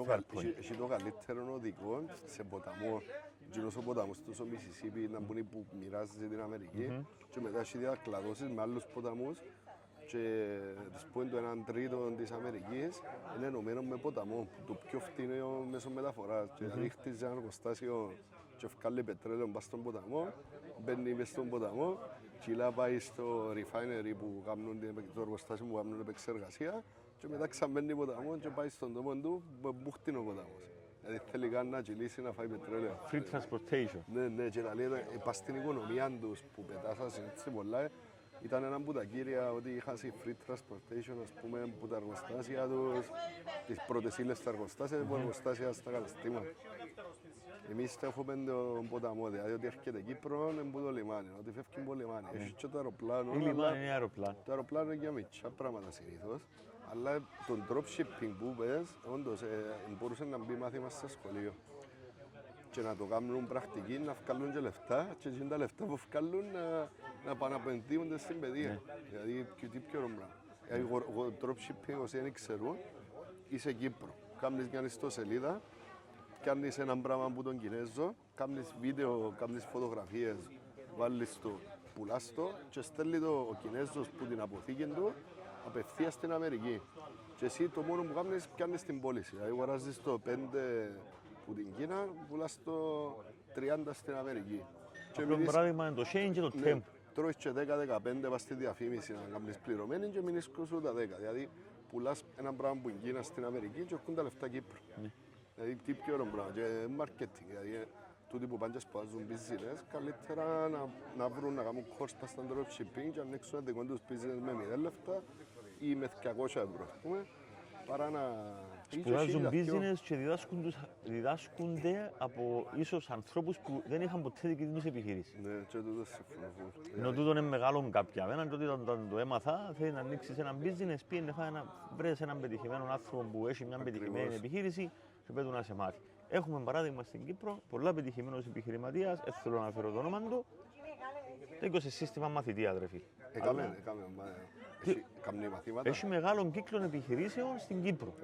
fair point. έχει το καλύτερο οδικό σε ποταμό. Εκείνος ο ποταμός του στο Μισισίπι να μπουν που μοιράζεται την Αμερική και μετά έχει διακλαδώσεις με άλλους ποταμούς και της πούμε το 1/3 της Αμερικής είναι ενωμένο με ποταμό, το πιο φτηνό μέσο μεταφοράς. Και δηλαδή χτίζει ένα εργοστάσιο και βγάλει πετρέλαιο μπας στον ποταμό, μπαίνει μες στον ποταμό, κιλά πάει στο refinery που κάνουν το εργοστάσιο που κάνουν επεξεργασία και μετά ξαμένει ποταμό και πάει στον τόπο του που χτίνει ο ποταμός. Δηλαδή θέλει καν να κυλήσει να φάει πετρέλαιο. Free transportation. Ναι, και τα λέει, πας στην οικονομία τους που πετάσαν έτσι πολλά, ήταν ένα από τα κύρια ότι είχαν free transportation, ας πούμε, που τα εργοστάσια τους, τις πρώτες ύλες στα εργοστάσια, από εργοστάσια στα καταστήματα. Εμείς έχουμε τον ποταμό, δηλαδή ότι έρχεται Κύπρο είναι από το λιμάνι, ότι φεύγει από το λιμάνι. Έχει και το αεροπλάνο, Η αλλά λιμάνι είναι αεροπλάνο. το αεροπλάνο είναι για μικρά πράγματα συνήθως. Αλλά το dropshipping που πες, όντως μπορούσε να μπει μάθημα στο σχολείο. Και να το κάνουν πρακτική, να βγάλουν και λεφτά και εκείνα τα λεφτά που βγάλουν να παναπενθύονται στην παιδεία. Δηλαδή, τι πιο ωραίο πράγμα. Εγώ dropshipping, όσοι δεν ξέρουν, είσαι Κύπρο. Κάνεις μια ιστοσελίδα, κάνεις ένα πράγμα από τον Κινέζο, κάνεις βίντεο, κάνεις φωτογραφίες, βάλεις το, πουλάς το και στέλνει το ο Κινέζος που την αποθήκη του απευθείας στην Αμερική. Και εσύ το μόνο που κάνεις, πιάνεις την πώληση. Δηλαδή, αγοράζεις το 5 που την Κίνα, πουλάς το 30 στην Αμερική. Και Απλό παράδειγμα είναι το chain και το ναι, temp. τρώεις και 10-15 πας στη διαφήμιση να κάνεις πληρωμένη και μείνεις σου τα 10. Δηλαδή, πουλάς ένα πράγμα που είναι Κίνα στην Αμερική και έρχονται τα λεφτά Κύπρο. Δηλαδή, τι πιο ωραίο πράγμα. Και marketing. Δηλαδή, τούτοι που πάνε και σπουδάζουν business, καλύτερα να βρουν να κάνουν course στα dropshipping και να ανοίξουν ένα δικό τους business με 0 λεφτά ή με 200 ευρώ, ας πούμε, παρά να... Σπουδάζουν business και διδάσκονται από ίσως ανθρώπους που δεν είχαν ποτέ δική τους επιχείρηση. Ναι, και τούτο συμφωνώ. Ενώ τούτο είναι μεγάλο κάποια μένα και όταν το έμαθα θέλει να ανοίξεις ένα business, πήγαινε να βρεις έναν πετυχημένο άνθρωπο που έχει μια πετυχημένη επιχείρηση και πρέπει να σε μάθει. Έχουμε παράδειγμα στην Κύπρο, πολλά πετυχημένος επιχειρηματίας, δεν θέλω να αναφέρω το όνομα του, Το 20 σύστημα μαθητεία, ρε φίλε. Έκαμε μαθήματα. Έχει μεγάλο κύκλο επιχειρήσεων στην Κύπρο.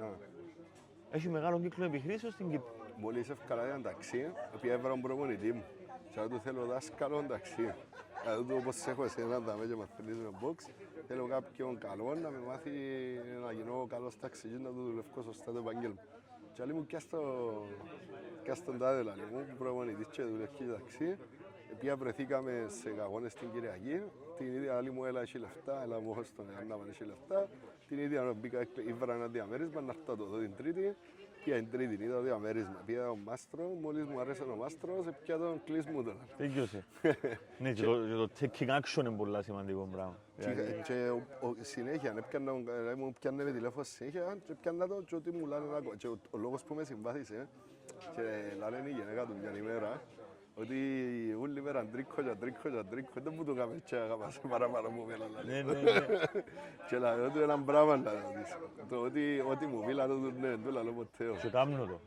Έχει μεγάλο κύκλο επιχειρήσεων στην Κύπρο. Μόλις ευκαλά ένα ταξί, επειδή έβρα τον προπονητή μου. Και αν του θέλω δάσκαλο ταξί. Δηλαδή όπως έχω εσένα δάμε και μαθαίνεις με box, θέλω κάποιον καλό να με μάθει να γίνω καλός ταξιτζής, να το δουλεύω σωστά το επάγγελμα. Και άλλοι μου πιάστον τάδε λαλί μου, προπονητής και δουλεύει ταξί. Επειδή βρεθήκαμε σε αγώνες την Κυριακή, την ίδια άλλη μου έλα έχει λεφτά, έλα μου έχω στον Ιωάννα έχει λεφτά. Την ίδια ώρα μπήκα, ήβρα ένα διαμέρισμα, να έρθω το δω την Τρίτη. Πια την Τρίτη, είδα το διαμέρισμα, πήγα τον Μάστρο, μόλις μου άρεσε ο Μάστρος, πια τον κλείσμου τώρα. Τέλειωσε. Ναι, και το taking action είναι πολύ σημαντικό πράγμα. Και συνέχεια, μου πιάνε με τηλέφωνο συνέχεια και πιάνε το και ό,τι μου λένε να κάνω. Και ο λόγος που με συμβάθησε και λένε η γυναίκα του μια ημέρα, ότι όλη μέρα τρίκω, δεν μου το κάνεις και αγαπάς παραπάνω μου μέλα. Και λέω του έναν πράγμα να ρωτήσω. Το ότι μου πει λάδω του ναι, το λαλό ποτέ. Και κάμνω το.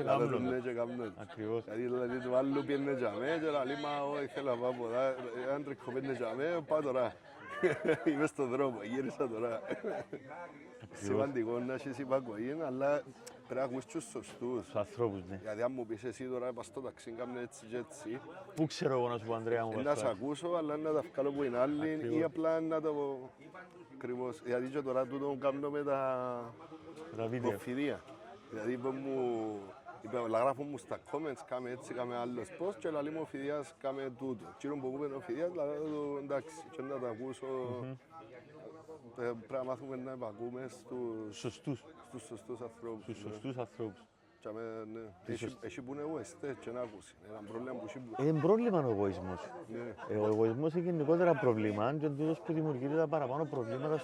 Λάδω του ναι και κάμνω το. Ακριβώς. Δηλαδή του άλλου πιένε για μέ και λέει μα όχι θέλω να πάω από εδώ. Αν τρίκω πιένε για μέ, πάω τώρα. Είμαι στον δρόμο, γύρισα τώρα. Σημαντικό να έχεις υπακοή, αλλά πρέπει να ακούς τους σωστούς. Τους ανθρώπους, ναι. Γιατί αν μου πεις εσύ τώρα πας στο ταξί, κάμουν έτσι και έτσι. Πού ξέρω εγώ να σου πω, Ανδρέα μου. Να σε ακούσω, αλλά να τα βγάλω που είναι άλλοι ή απλά να το ακριβώς. Γιατί και τώρα τούτο κάνω με τα προφηδία. Δηλαδή γράφουν μου στα comments, κάμε έτσι, κάμε άλλος post και λέει μου ο Φιδίας κάμε τούτο. Κύριον που είπε ο Φιδίας, λέει εντάξει, και να τα ακούσω. Πρέπει να μάθουμε να υπακούμε στους σωστούς ανθρώπους. Στους σωστούς ανθρώπους. Έχει που είναι εγωιστές και να ακούσει. Ένα πρόβλημα που έχει. Είναι πρόβλημα ο εγωισμός. Ο εγωισμός είναι γενικότερα πρόβλημα και είναι που δημιουργείται τα παραπάνω προβλήματα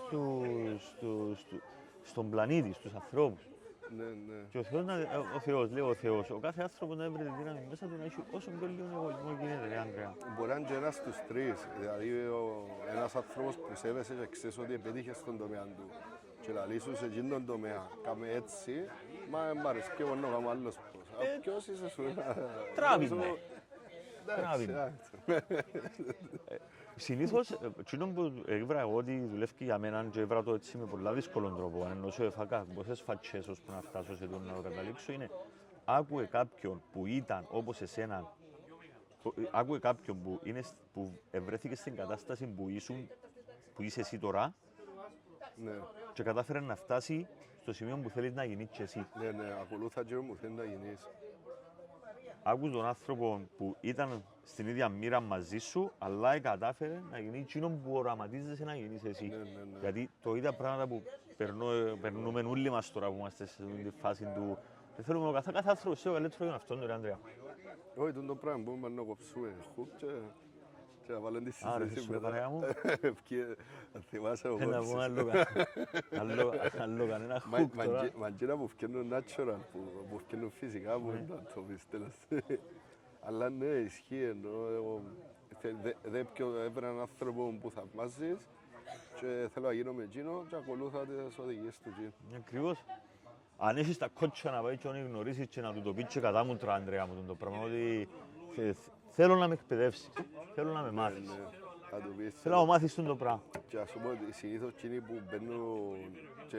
στον πλανήτη, στους ανθρώπους. Και ο Θεός, λέει ο Θεός, ο κάθε άνθρωπος να έβρει τη δύναμη μέσα του να έχει όσο πιο λίγο εγωισμό γίνεται, ρε Ανδρέα. Μπορεί να είναι και ένας στους τρεις. Δηλαδή ένας άνθρωπος που σέβεσαι και ξέρεις ότι επέτυχε στον τομέα του και λαλεί σου σε εκείνον τον τομέα, κάμε έτσι, μα μ' αρέσει και εγώ να κάνω άλλος πώς. Ποιος είσαι σου? Τράβημε. Συνήθως, εκείνο που έβρα εγώ ότι δουλεύει για μένα και έβρα το έτσι με πολλά δύσκολον τρόπο, αν εννοώ εφακά, πόσες φατσές ώσπου να φτάσω σε το να το καταλήξω, είναι άκουε κάποιον που ήταν όπως εσένα, άκουε κάποιον που ευρέθηκε στην κατάσταση που είσαι εσύ τώρα και κατάφερε να φτάσει στο σημείο που θέλεις να γίνεις και εσύ. Ναι, ακολούθα και μου θέλει να γίνεις. Άκου τον άνθρωπο που ήταν στην ίδια μοίρα μαζί σου, αλλά κατάφερε να γίνει εκείνο που οραματίζεσαι να γίνεις εσύ. Γιατί το ίδια πράγματα που περνούμε όλοι μας τώρα που είμαστε σε αυτή τη φάση του. Δεν θέλουμε ο κάθε άνθρωπος είναι ο καλύτερος για αυτόν, ρε Ανδρέα. Όχι, το πράγμα μπορούμε να κόψουμε χουπ και να βάλουν τη συζήτηση μετά. Άρα, μου. Αν θυμάσαι εγώ. Να πούμε άλλο κανένα χουπ τώρα. Μα εκείνα που φτιάχνουν natural, που φτιάχνουν φυσικά, που είναι το τέλος. Αλλά ναι, ισχύει εννοώ. Δεν έπαιρνε έναν άνθρωπο που θαυμάζεις και θέλω να γίνω με εκείνο και ακολούθα τις οδηγίες του εκείνου. Ακριβώς. Αν έχεις τα κότσια να πάει και να γνωρίσεις και να του το πεις και κατάμουτρα, Ανδρέα μου, το πράγμα ότι θέλω να με εκπαιδεύσεις, θέλω να με μάθεις. Θέλω να μάθεις το πράγμα. Και ας σου πω ότι συνήθως εκείνοι που μπαίνουν και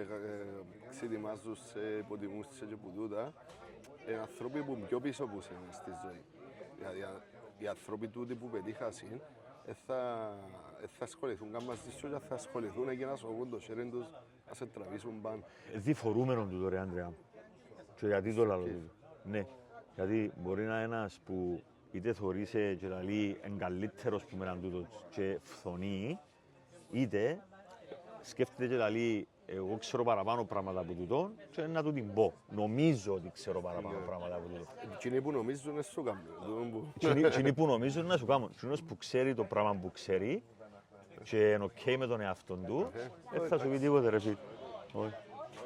ξετοιμάζουν σε υποτιμούσεις και που τούτα, είναι άνθρωποι που πιο πίσω που είναι στη ζωή. Δηλαδή οι άνθρωποι τούτοι που πετύχασαν θα ασχοληθούν καν μαζί σου και θα ασχοληθούν και να σωγούν το χέρι τους να σε τραβήσουν πάνω. Διφορούμενο του τώρα, Ανδρέα μου. Και γιατί το λαλό του. Ναι, γιατί μπορεί να είναι ένας που είτε θεωρείσαι και λέει εγκαλύτερος που μέναν τούτος και φθονεί, είτε σκέφτεται και λέει εγώ ξέρω παραπάνω πράγματα από τούτο και να του την πω. Νομίζω ότι ξέρω παραπάνω πράγματα από τούτο. Εκείνοι που νομίζουν να σου κάνουν. Εκείνοι που νομίζουν να σου κάνουν. Εκείνος που ξέρει το πράγμα που ξέρει και είναι οκ με τον εαυτό του, δεν θα σου πει τίποτε ρε φίλε.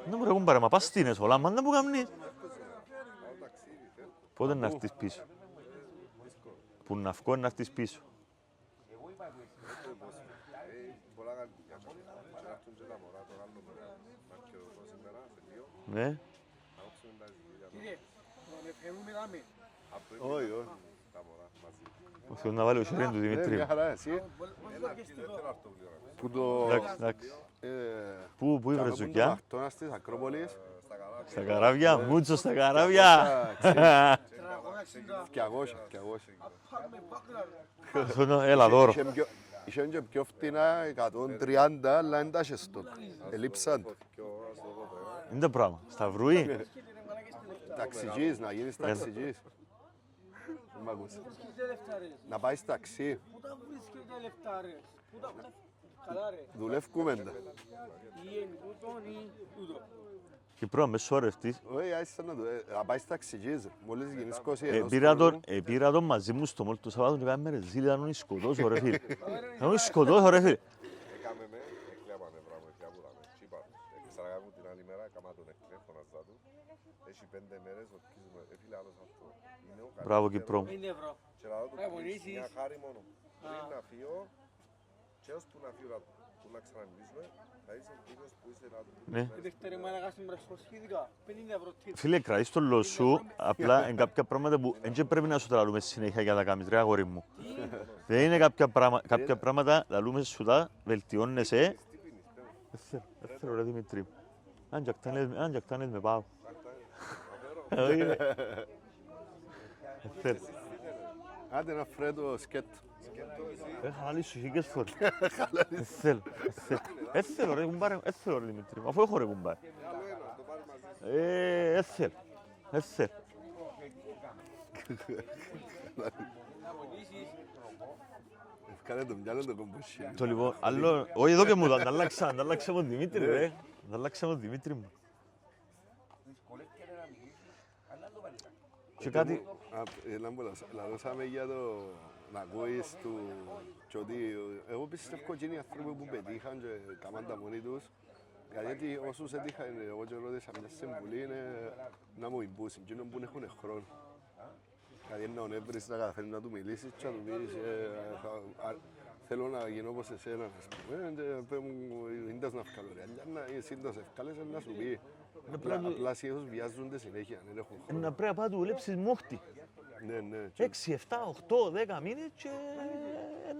Δεν μου ρεγούν μα πας στείνες όλα, μα δεν μου κάνεις. Πότε να έρθεις πίσω. Που να βγω να έρθεις πίσω. Ναι. Όχι, όχι. τα μωρά μαζί. Ο Θεός να βάλει ο χέρι του Δημήτρη. Μια χαρά, εσύ. Που το... Εντάξει, εντάξει. Πού η Τζάμε βρεζουκιά? που το Ακτώνας της Ακρόπολης. Στα καράβια, μούτσο στα καράβια. 200. Έλα δώρο. Είχε και πιο φτηνά 130, αλλά δεν τα είχε στοκ. Ελείψαν. Είναι το πράγμα. Σταυρούι. Ταξιτζής, να γίνεις ταξιτζής. Δεν μ' ακούς. Να πάει ταξί. Πού τα βρίσκεται τα λεφτά ρε, καλά ρε, Δουλεύκουμε τα. ή εν τούτον ή τούτο. Κυπρό, με σώρευτης. Όχι, άισα να πάει ταξιτζής. Μόλις γίνεις 21. Πήρα τον μαζί μου στο μόλ του Σαββάτου και κάνουμε ρε ζήλι, ήταν όνει σκοτώσω ρε φίλε. Ήταν σκοτώσω ρε φίλε. Έκαμε με, εκλέπα νευρά μου, εκλέπαμε. Τσίπα, ξανακάμε την άλλη μέρα, έκαμα τον εκλέπ, τον αζάτου. Έχει 5 μέρες, ορκίζουμε, φίλε άλλος αυτό. Είναι ο καλύτερος. Μπράβο Κυπρό. 5 ευρώ. Και να δω το Αγωνίσεις. μια χάρη μόνο. Πριν να φύγω, και ως που να φύγω, που να ξαναμιλήσουμε, θα είσαι ο κύριος που είσαι να του Ναι. Η δεύτερη μου έλεγα στην πρασποσχήδικα, 50 ευρώ τύπο. Φίλε, κρατείς τον λόγο σου, απλά είναι κάποια πράγματα που δεν πρέπει να σου τα λαλούμε συνέχεια για να κάνεις ρε αγόρι μου. Δεν είναι κάποια πράγματα, λαλούμε σου τα, βελτιώνεσαι. Δεν θέλω ρε Δημήτρη μου. Αν και ακτάνες με πάω. Όχι, ρε. Δεν θέλω. Άντε να φέρε το σκέτο. Χαλάλη σου χίλιες φορές. Δεν θέλω. Δεν θέλω ρε κουμπάρε, δεν θέλω ρε Δημήτρη μου, αφού έχω ρε κουμπάρε. Δεν θέλω. Δεν θέλω. Κάνε το μυαλό το κομποσί. Το λοιπόν, άλλο, όχι εδώ και μου το ανταλλάξαμε τον Δημήτρη ρε. Ανταλλάξαμε τον Δημήτρη μου. Και κάτι, Λαλώσαμε για το να ακούεις του και ότι εγώ πιστεύω ότι είναι οι άνθρωποι που πετύχαν και κάμαν τα μόνοι τους γιατί όσους έτυχαν εγώ και ρώτησα μια συμβουλή είναι να μου εμπούσουν και που έχουν χρόνο. Δηλαδή να τον έβρεις να καταφέρεις να του μιλήσεις και να του πεις θέλω να γίνω όπως εσένα ας πούμε και πες μου ίντας να βγάλω ρε αλλά εσύ ίντας ευκάλεσαι να σου πει απλά σχεδόν βιάζονται συνέχεια δεν έχουν χρόνο. να πρέπει να δουλέψεις μόχτη. Ναι, ναι. 6, 7, 8, 10 μήνες και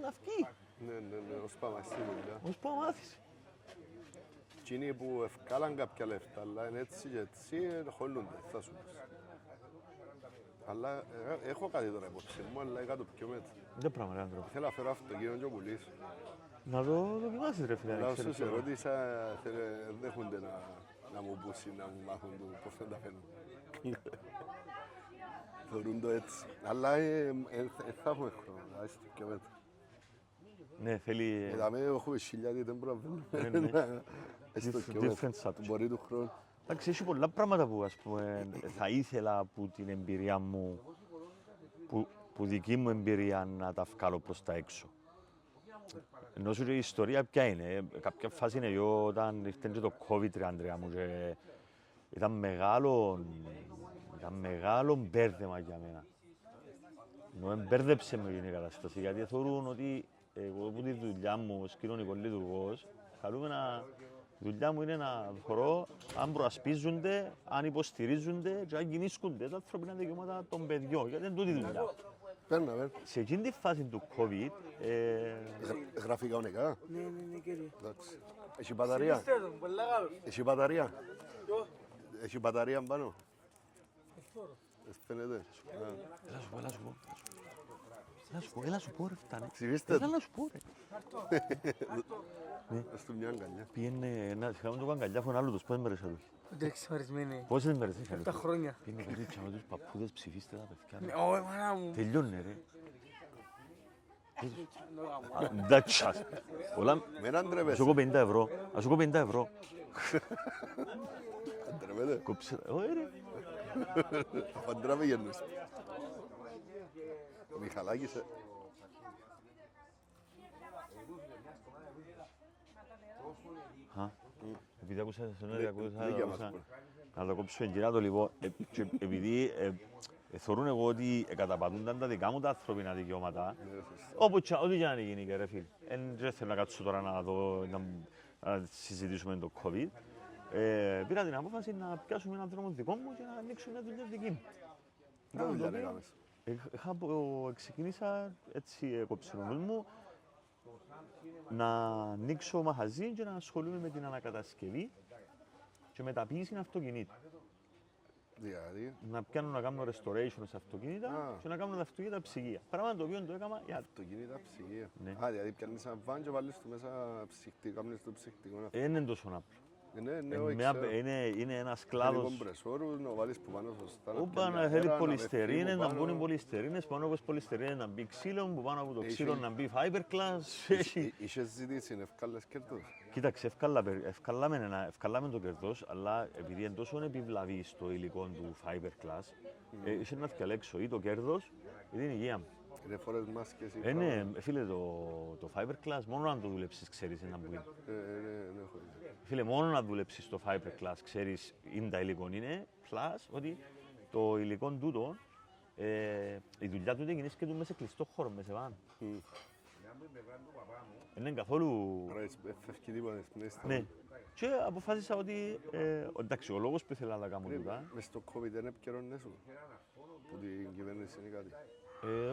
να βγει. Ναι, ως πάμε στη δουλειά. Ως πάω μάθεις. Εκείνοι που ευκάλαν κάποια λεφτά, αλλά είναι έτσι και έτσι, χωλούνται, θα σου πεις. Αλλά έχω κάτι τώρα υπόψη μου, αλλά έκανα το πιο μέτρο. Δεν πράγμα ρε άνθρωπο. Θέλω να φέρω αυτοκίνητο και πουλήσω. Να το δοκιμάσεις ρε φίλε. Αλλά αν όσους ξέρεις. ερώτησα, δέχονται να μου πούσει, να μου μάθουν πώς θα τα φέρνουν. Θεωρούν το έτσι. Αλλά θα έχουμε χρόνο, άσε το πιο μέτρο. Ναι, θέλει Εδάμε έχουμε χιλιάδες, δεν μπορούμε να ναι. φέρνουμε. Έστω πιο μέτρο. different subject. Μπορεί του χρόνου. Εντάξει, έχει πολλά πράγματα που ας πούμε, θα ήθελα από την εμπειρία μου, που δική μου εμπειρία να τα βγάλω προς τα έξω. Ενώ σου και η ιστορία ποια είναι. Κάποια φάση είναι εγώ όταν ήρθε και το COVID, ρε Ανδρέα μου, και ήταν μεγάλο μπέρδεμα για μένα. Ενώ μπέρδεψε με την κατάσταση, γιατί θεωρούν ότι εγώ από τη δουλειά μου ως κοινωνικός λειτουργός, καλούμε να... Η δουλειά μου είναι να θεωρώ αν προασπίζονται, αν υποστηρίζονται και αν κινήσκονται τα ανθρώπινα δικαιώματα των παιδιών. Γιατί είναι τούτη η δουλειά. Παίρνα. Σε εκείνη τη φάση του COVID, Γραφικά ονικά. Ναι, κύριε. Εντάξει. Έχει μπαταρία. Συνιστέτω, πολλά καλός. Έχει μπαταρία. Ποιο? Έχει μπαταρία πάνω. Φαίνεται. έλα σου πω ρε φτάνε. Ψηφίστε. Έλα σου πω ρε. Ας του μια αγκαλιά. Πήγαινε να είχαμε το καγκαλιά από ένα άλλο τους, πόσες μέρες θα του έχει. Δεν εξαρισμένη. Πόσες μέρες έχει. Τα χρόνια. Πήγαινε κάτι τσάμε τους παππούδες, ψηφίστε τα παιδιά. Όχι, μάνα μου. Τελειώνε ρε. Εντάξει, όλα, Μεν ας αντρέπεσαι. σου έχω 50 ευρώ, ας σου έχω 50 ευρώ. Αντρέπεται. Κόψε, όχι ρε. Αντρέπε γερνούς. Ο Μιχαλάκης. Επειδή άκουσα Δίκαια μας άκουσα, πω. να το κόψω εγκυρά το λοιπόν, και επειδή θεωρούν εγώ ότι καταπατούνταν τα δικά μου τα ανθρώπινα δικαιώματα, ό,τι και να γίνει και ρε φίλ. Δεν θέλω να κάτσω τώρα να συζητήσουμε το COVID. Πήρα την απόφαση να πιάσουμε έναν δρόμο δικό μου και να ανοίξουμε μια δουλειά δική μου. Δεν δουλειά έκαμες. Ξεκίνησα έτσι, έκοψε ο νους μου, να ανοίξω μαχαζί και να ασχολούμαι με την ανακατασκευή και μεταποίηση αυτοκινήτων. Δηλαδή, Να πιάνω να κάνω restoration σε αυτοκίνητα Α. και να κάνω τα αυτοκίνητα ψυγεία. Πράγμα το οποίο το έκανα για αυτοκίνητα ψυγεία. Ναι. Α, δηλαδή πιάνεις ένα βάν και βάλεις του μέσα ψυχτικό, κάνεις το ψυχτικό. δεν είναι τόσο απλό. Ναι, όχι, ξέρω. Είναι ένας Θέλει κλάδος. κομπρεσόρους, να βάλεις που πάνω σωστά. να Όπου πιάνει να θέλει αέρα, να πολυστερίνες, πέφτει να που μπουν οι πάνω. πολυστερίνες, πάνω από τις πολυστερίνες να μπει ξύλο, που πάνω από το Έχει- ξύλο να μπει fiberglass. Είχες ζητήσει, ευκάλες κέρδος. Κοίταξε, ευκάλαμε το κερδός, αλλά επειδή είναι τόσο επιβλαβή στο υλικό του fiberglass, είσαι να διαλέξω ή το κέρδος ή την υγεία μου. Είναι φορές μάσκες ή Ναι, φίλε, το fiberglass μόνο αν το δουλέψεις ξέρεις ένα που είναι. ναι, έχω ιδέα. Φίλε, μόνο να δουλέψεις το fiberglass ξέρεις είναι τα υλικό είναι, plus ότι το υλικό τούτο, η δουλειά του γίνεται και του μέσα σε κλειστό χώρο, μέσα σε βάν. Είναι καθόλου... Άρα φεύγει τίποτα στην αίσθηση. Ναι. Και αποφάσισα ότι, εντάξει, ο λόγος που ήθελα να κάνω τούτα, Μες στο COVID δεν επικαιρώνες σου. Που την κυβέρνηση είναι κάτι.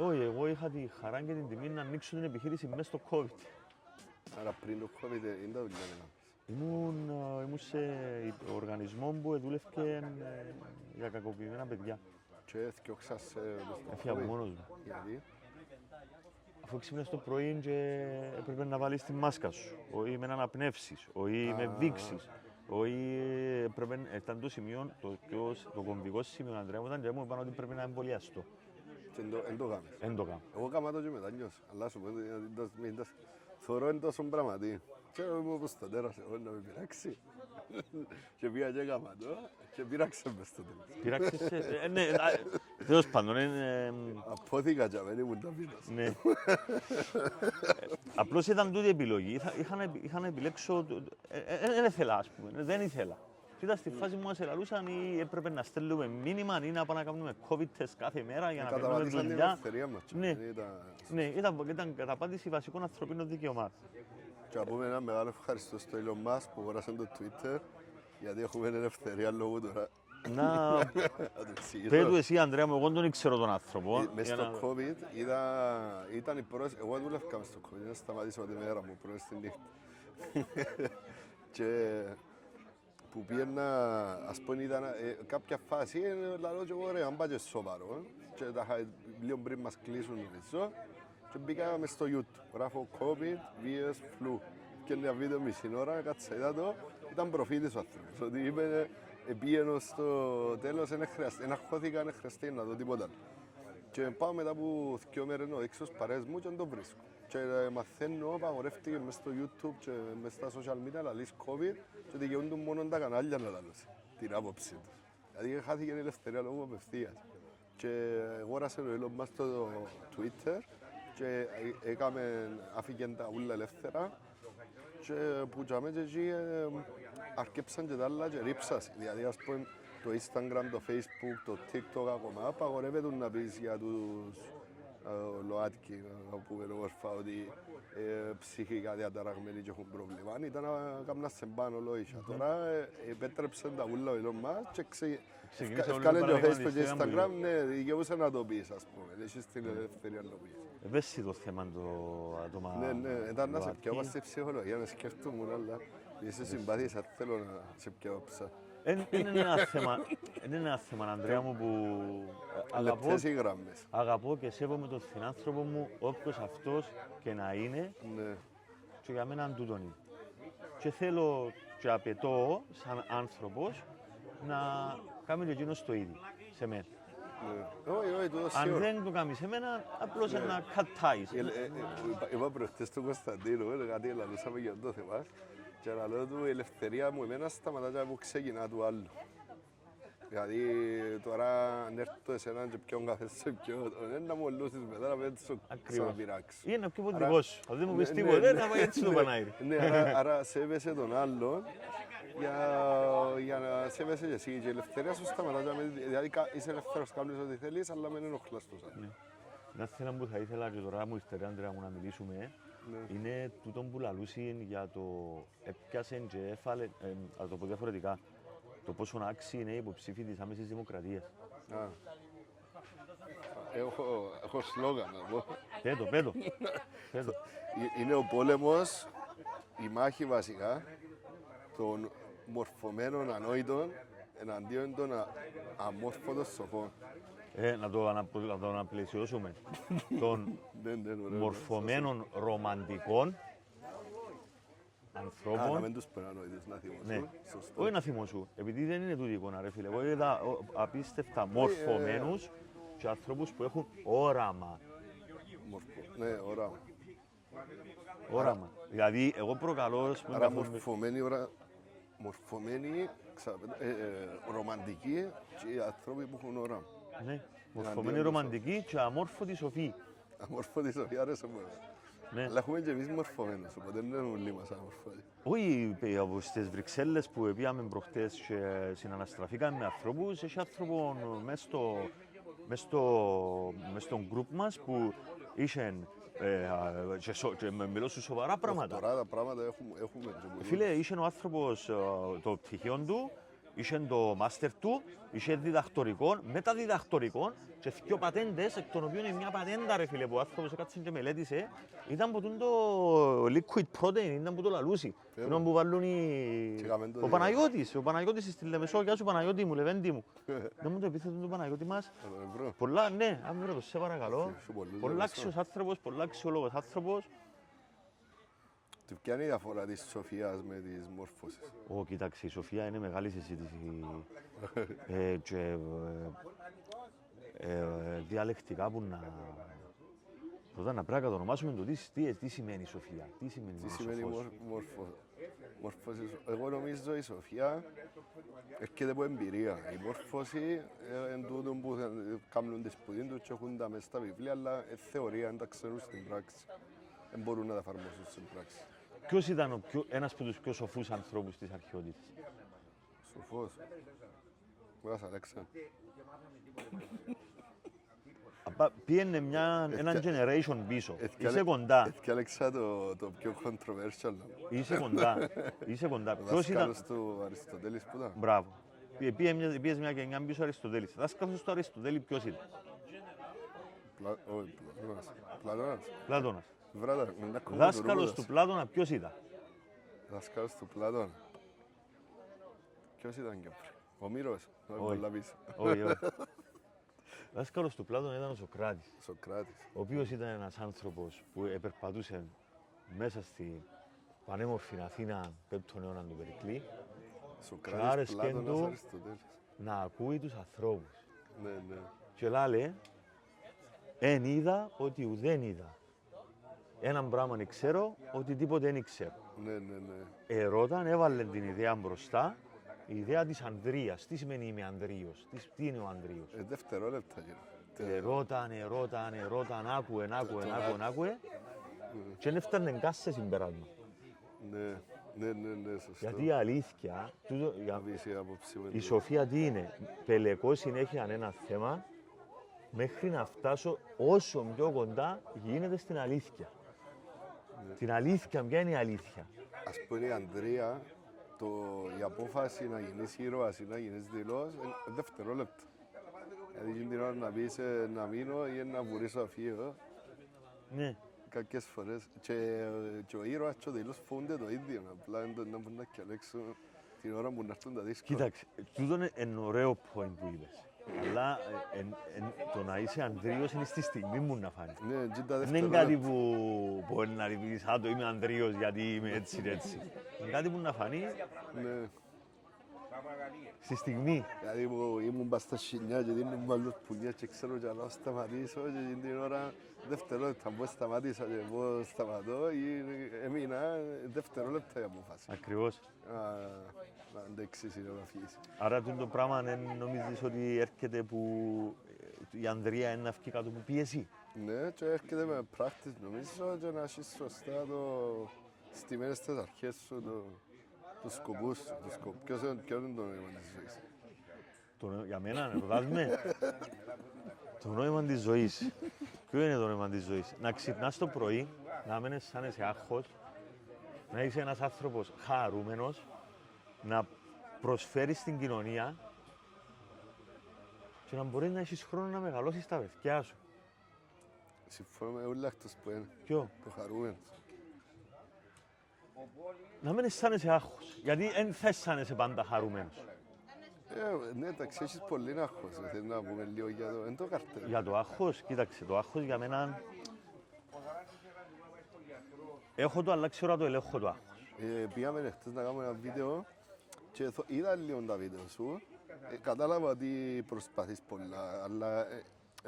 όχι, εγώ είχα τη χαρά και την τιμή να ανοίξω την επιχείρηση μέσα στο COVID. Άρα πριν το COVID είναι τα δουλειά να κάνεις. Ήμουν σε οργανισμό που δούλευε για κακοποιημένα παιδιά. Και θκιόξας στο Έφυγα από COVID. μόνος μου. Γιατί. Αφού ξύπνες το πρωί και έπρεπε να βάλεις τη μάσκα σου, όχι με να αναπνεύσεις, όχι με βήξεις, όχι ήταν το σημείο, το κομβικό σημείο, Ανδρέα μου, ήταν και μου είπαν ότι πρέπει να εμβολιαστώ. Και εν το κάνεις. Δεν το κάνω. Εγώ κάμα το και μετά νιώσω. Αλλά σου πω, θωρώ εν τόσο πράγματι. Και εγώ είμαι όπως το τέρας, εγώ να με πειράξει. Και πήγα και κάμα το και πειράξε μες στο τέλος. Πειράξες, ναι, τέλος πάντων, Απόθηκα και αμένει μου τα πίνας. ναι. Απλώς ήταν τούτη η επιλογή. Είχα να επιλέξω, δεν ήθελα ας πούμε, δεν ήθελα. Και ήταν στη φάση που μας ελαλούσαν ή έπρεπε να στέλνουμε μήνυμα ή να πάμε να κάνουμε COVID test κάθε μέρα για να παίρνουμε Καταβατήσαν την δουλειά. ελευθερία μας. και Ναι. δεν ήταν- Ναι, ήταν καταπάτηση βασικών ανθρωπίνων δικαιωμάτων. Και να πούμε ένα μεγάλο ευχαριστώ στο Elon Musk που αγοράσαν το Twitter, γιατί έχουμε ελευθερία λόγου τώρα. Να Να το εξηγήσω. πες του εσύ, Ανδρέα μου, εγώ δεν ήξερα τον άνθρωπο. Μες για στο να- COVID ήταν η πρώτη, εγώ δούλευκα μες στο COVID, δεν σταματήσα τη μέρα μου πρώτη στη νύχτα. Και που πήγαινα, ας πούμε, ήταν κάποια φάση, λαλό και εγώ ρε, αν πάει και σοβαρό, και τα είχα λίγο πριν μας κλείσουν νομίζω, και μπήκα μες στο YouTube, γράφω COVID vs flu. Και ένα βίντεο μισή ώρα, κάτσα είδα το, ήταν προφήτης ο άνθρωπος, ότι είπε, πήγαινε στο τέλος, δεν αγχώθηκα, δεν χρειαστεί να δω τίποτα άλλο. Και πάω μετά από 2 μέρες να δείξω στους παρέες μου και δεν το βρίσκω. Και μαθαίνω, απαγορεύτηκε μες στο YouTube και μες στα social media να λύσει COVID και δικαιούνται μόνο τα κανάλια να λαλώσει την άποψη τους. Δηλαδή χάθηκε η ελευθερία λόγω απευθείας. Και αγόρασε ο Elon Musk το Twitter και άφηκε τα ούλα ελεύθερα και που τζάμε και εκεί αρκέψαν και τα άλλα και ρίψασαν. Δηλαδή ας πούμε το Instagram, το Facebook, το TikTok ακόμα απαγορεύεται να πεις για τους ΛΟΑΤΚΙ να πούμε όμορφα ότι ψυχικά διαταραγμένοι και έχουν πρόβλημα. Αν ήταν να κάνουν σε πάνω λόγια. Τώρα επέτρεψαν τα ούλα ο Elon Musk και Ξεκίνησε όλο ευκάλεν το και ο παράδειγμα Facebook και Instagram Instagram, ναι, δικαιούσε να το πεις ας πούμε. Έχεις την ελευθερία να το πεις. Ευαίσθητο θέμα το άτομα. Ναι, ήταν να σε ΛΟΑΤΚΙ. πιάω στη ψυχολογία, να σκέφτομαι, αλλά είσαι συμπαθής, αν θέλω να σε πιάω ψά. Είναι ένα θέμα, Ανδρέα μου, που αγαπώ, Λεπτές οι γραμμές. αγαπώ και σέβομαι τον συνάνθρωπο μου, όποιος αυτός και να είναι, Ναι. και για μένα τούτον είναι. Και θέλω και απαιτώ, σαν άνθρωπος, να κάνει και εκείνος το ίδιο σε μένα. Ναι. Όχι, τούτο Αν σίγουρα. δεν το κάνει σε μένα, απλώς να κατάεις. Είπα προχτές στον Κωνσταντίνο, κάτι ελαλούσαμε για το θέμα και λέω του η ελευθερία μου εμένα σταματά και που ξεκινά του άλλου. Δηλαδή τώρα αν έρθω εσέναν και πιω καφέ σε πιω, δεν να μου λούσεις μετά να μην σου Ακριβώς. ξαναπειράξω. Ή είναι πιο ποντικός σου. Αν δεν μου πεις Ναι, τίποτα, ναι, θα πάει έτσι το ναι. πανάιρι. Ναι, άρα σέβεσαι τον άλλον για να σέβεσαι και εσύ. Και η ελευθερία σου σταματά. Δηλαδή είσαι ελεύθερος, κάνεις ό,τι θέλεις, αλλά μην ενοχλάς τους άλλους. Ένα θέμα που θα ήθελα και τώρα μου ήρθε, Άντρεα μου, να μιλήσουμε, είναι τούτον που λαλούσιν για το έπιασεν και έφαλε, να το πω διαφορετικά, το πόσο άξιοι είναι οι υποψήφοι της άμεσης δημοκρατίας. Α. έχω σλόγαν να πω. Πέτω. Είναι ο πόλεμος, η μάχη βασικά των μορφωμένων ανόητων εναντίον των αμόρφωτων σοφών. Να το αναπλαισιώσουμε. Των Ναι, ωραίο. μορφωμένων ρομαντικών Να ανθρώπων. μην τους πέραν ανόητους, να θυμώσουν. Ναι, Σωστό. όχι να θυμώσου, επειδή δεν είναι τούτη η εικόνα ρε φίλε. Εγώ είδα απίστευτα μορφωμένους και ανθρώπους που έχουν όραμα. Ναι, όραμα. Όραμα. Δηλαδή, εγώ προκαλώ... ας πούμε, Άρα καθώς με- μορφωμένοι, ρομαντικοί και οι άνθρωποι που έχουν όραμα. Ναι, μορφωμένοι Εναντίον ρομαντικοί και αμόρφωτοι σοφοί. Αμόρφωτοι σοφοί άρεσε μου. Ναι. Αλλά έχουμε και εμείς μορφωμένους, οπότε δεν είναι όλοι μας αμόρφωτοι. Όχι από στις Βρυξέλλες που πήγαμε προχτές και συναναστραφήκαμε με ανθρώπους, έχει άνθρωπο μες στον γκρουπ μας που είχαν και μιλώ σου σοβαρά πράγματα. Τώρα τα πράγματα έχουμε και πολύ. Φίλε, είχε ο άνθρωπος το πτυχίο του, είχε το μάστερ του, είχε διδακτορικό, μεταδιδακτορικό και δύο πατέντες, εκ των οποίων μια πατέντα ρε φίλε που ο άνθρωπος έκατσε και μελέτησε, ήταν από το liquid protein, ήταν που το λαλούσι. Είναι που βάλουν Και κάμεν το ο Παναγιώτης, ο Παναγιώτης στη Λεμεσό, γεια σου Παναγιώτη μου, Λεβέντη μου. Δεν μου το επίθετο του Παναγιώτη μας. Ευρώ. Πολλά, ναι, αν βρω το σε παρακαλώ. Σου πολλούς Πολλά Λεμεσό. αξιος άνθρωπος, πολλά αξιόλογος άνθρωπος. Τι ποια είναι η διαφορά της σοφίας με της μόρφωσης? Κοίταξε, η Σοφία είναι μεγάλη συζήτηση και διαλεκτικά που πρώτα να πρέπει να κατονομάσουμε το τι σημαίνει η Σοφία. Τι σημαίνει Τι η σημαίνει σοφός. μόρφωση? Εγώ νομίζω η σοφία έρχεται από εμπειρία. Η μόρφωση είναι τούτο που κάνουν τη σπουδή τους και έχουν τα μέσα στα βιβλία, αλλά θεωρία, δεν τα ξέρουν στην πράξη. Δεν μπορούν να τα εφαρμόσουν στην πράξη. Ποιος ήταν ένας από τους πιο σοφούς ανθρώπους της αρχαιότητας? Σοφός. Μας Αλέξαν. Πήγαινε έναν generation πίσω. Είσαι κοντά. Έφτιαξα το πιο controversial. Είσαι κοντά. Ο Ποιος ήταν... δάσκαλος του Αριστοτέλης που ήταν. Μπράβο. Πήγες μια γενιά πίσω ο Αριστοτέλης. Δάσκαλος του Αριστοτέλη ποιος ήταν? Όχι, Πλατώνας. Πλάτωνας. Βράτα, μην τα κόβω Δάσκαλος του του Πλάτωνα ποιος ήταν? Δάσκαλος του Πλάτωνα. Ποιος ήταν και πριν? Ο Μύρος. Όχι, Όχι. πολλά πίσω. Όχι, όχι. Δάσκαλος του Πλάτωνα ήταν ο Σοκράτης, Σοκράτης. ο οποίος ήταν ένας άνθρωπος που επερπατούσε μέσα στη πανέμορφη Αθήνα 5ου αιώνα του Περικλή Σοκράτης, άρεσκεν Πλάτωνας, του. Αριστοτέλης. να ακούει τους ανθρώπους. Ναι, ναι. Και λάλε, εν είδα ότι ουδέν είδα. Έναν πράγμα ξέρω, ότι τίποτε δεν ξέρω. Ναι, ναι, ναι. Ερώταν, έβαλε την ιδέα μπροστά, η ιδέα της ανδρείας. Τι σημαίνει είμαι ανδρείος, τι είναι ο ανδρείος. Δευτερόλεπτα γίνω. Ερώταν, άκουε και δεν έφτανε καν σε συμπεράσμα. Ναι, ναι, ναι, ναι, σωστό. Γιατί η αλήθεια, Αβείς η άποψη μου. η σοφία τι είναι, πελεκώ συνέχεια ένα θέμα μέχρι να φτάσω όσο πιο κοντά γίνεται στην αλήθεια. Την αλήθεια, ποια είναι η αλήθεια? Ας πούμε η Ανδρεία, η απόφαση να γίνεις ήρωας ή να γίνεις δηλός είναι δευτερόλεπτα. Δηλαδή την ώρα να πεις να μείνω ή να βουρήσω να φύγω. Ναι. Κάποιες φορές και ο ήρωας και ο δηλός φοβούνται το ίδιο. Απλά δεν μπορούν να διαλέξουν την ώρα που να έρθουν τα δύσκολα. Κοίταξε, τούτο είναι ωραίο point που είπες. Αλλά το να είσαι ανδρείος είναι στη στιγμή μου να φάνει. Ναι, και τα Δεν είναι κάτι δευτερόλεπτα. που μπορεί να πεις «Α, το είμαι ανδρείος γιατί είμαι έτσι και έτσι». Είναι κάτι που να φανεί Ναι. στη στιγμή. Δηλαδή που ήμουν πας στα σινιά και δίνουν βάλους πουλιές και ξέρω και να σταματήσω και την ώρα δευτερόλεπτα πώς σταμάτησα και πώς σταματώ ή έμεινα δευτερόλεπτα η απόφαση. Ακριβώς. Να αντέξεις ή να φύγεις. Άρα το πράγμα δεν νομίζεις ότι έρχεται που η ανδρεία είναι να βγει κάτω από πίεση. Ναι, και έρχεται με practice νομίζω και να έχεις σωστά στημένες στις αρχές σου τους σκοπούς σου. Ποιος είναι το νόημα της ζωής? Για μένα, ρωτάς με. Το νόημα της ζωής. Ποιο είναι το νόημα της ζωής? Να ξυπνάς το πρωί, να μην αισθάνεσαι άγχος, να είσαι ένας άνθρωπος χαρούμενος, να προσφέρεις στην κοινωνία και να μπορείς να έχεις χρόνο να μεγαλώσεις τα παιδιά σου. Συμφωνώ με όλα αυτούς που είναι. Ποιο? Το χαρούμενο. Να μην αισθάνεσαι άγχος. Γιατί δεν θα αισθάνεσαι πάντα χαρούμενος. Ναι, εντάξει, έχεις πολύ άγχος. Θέλω να πούμε λίγο για το... Εν το καρτέλ. Για το άγχος, κοίταξε, το άγχος για μένα... Έχω το, αλλά ξέρω να το ελέγχω το άγχος. Πήγαμε χτες να κάνουμε ένα βίντεο και είδα λίγο τα βίντεο σου. Κατάλαβα ότι προσπαθείς πολλά, αλλά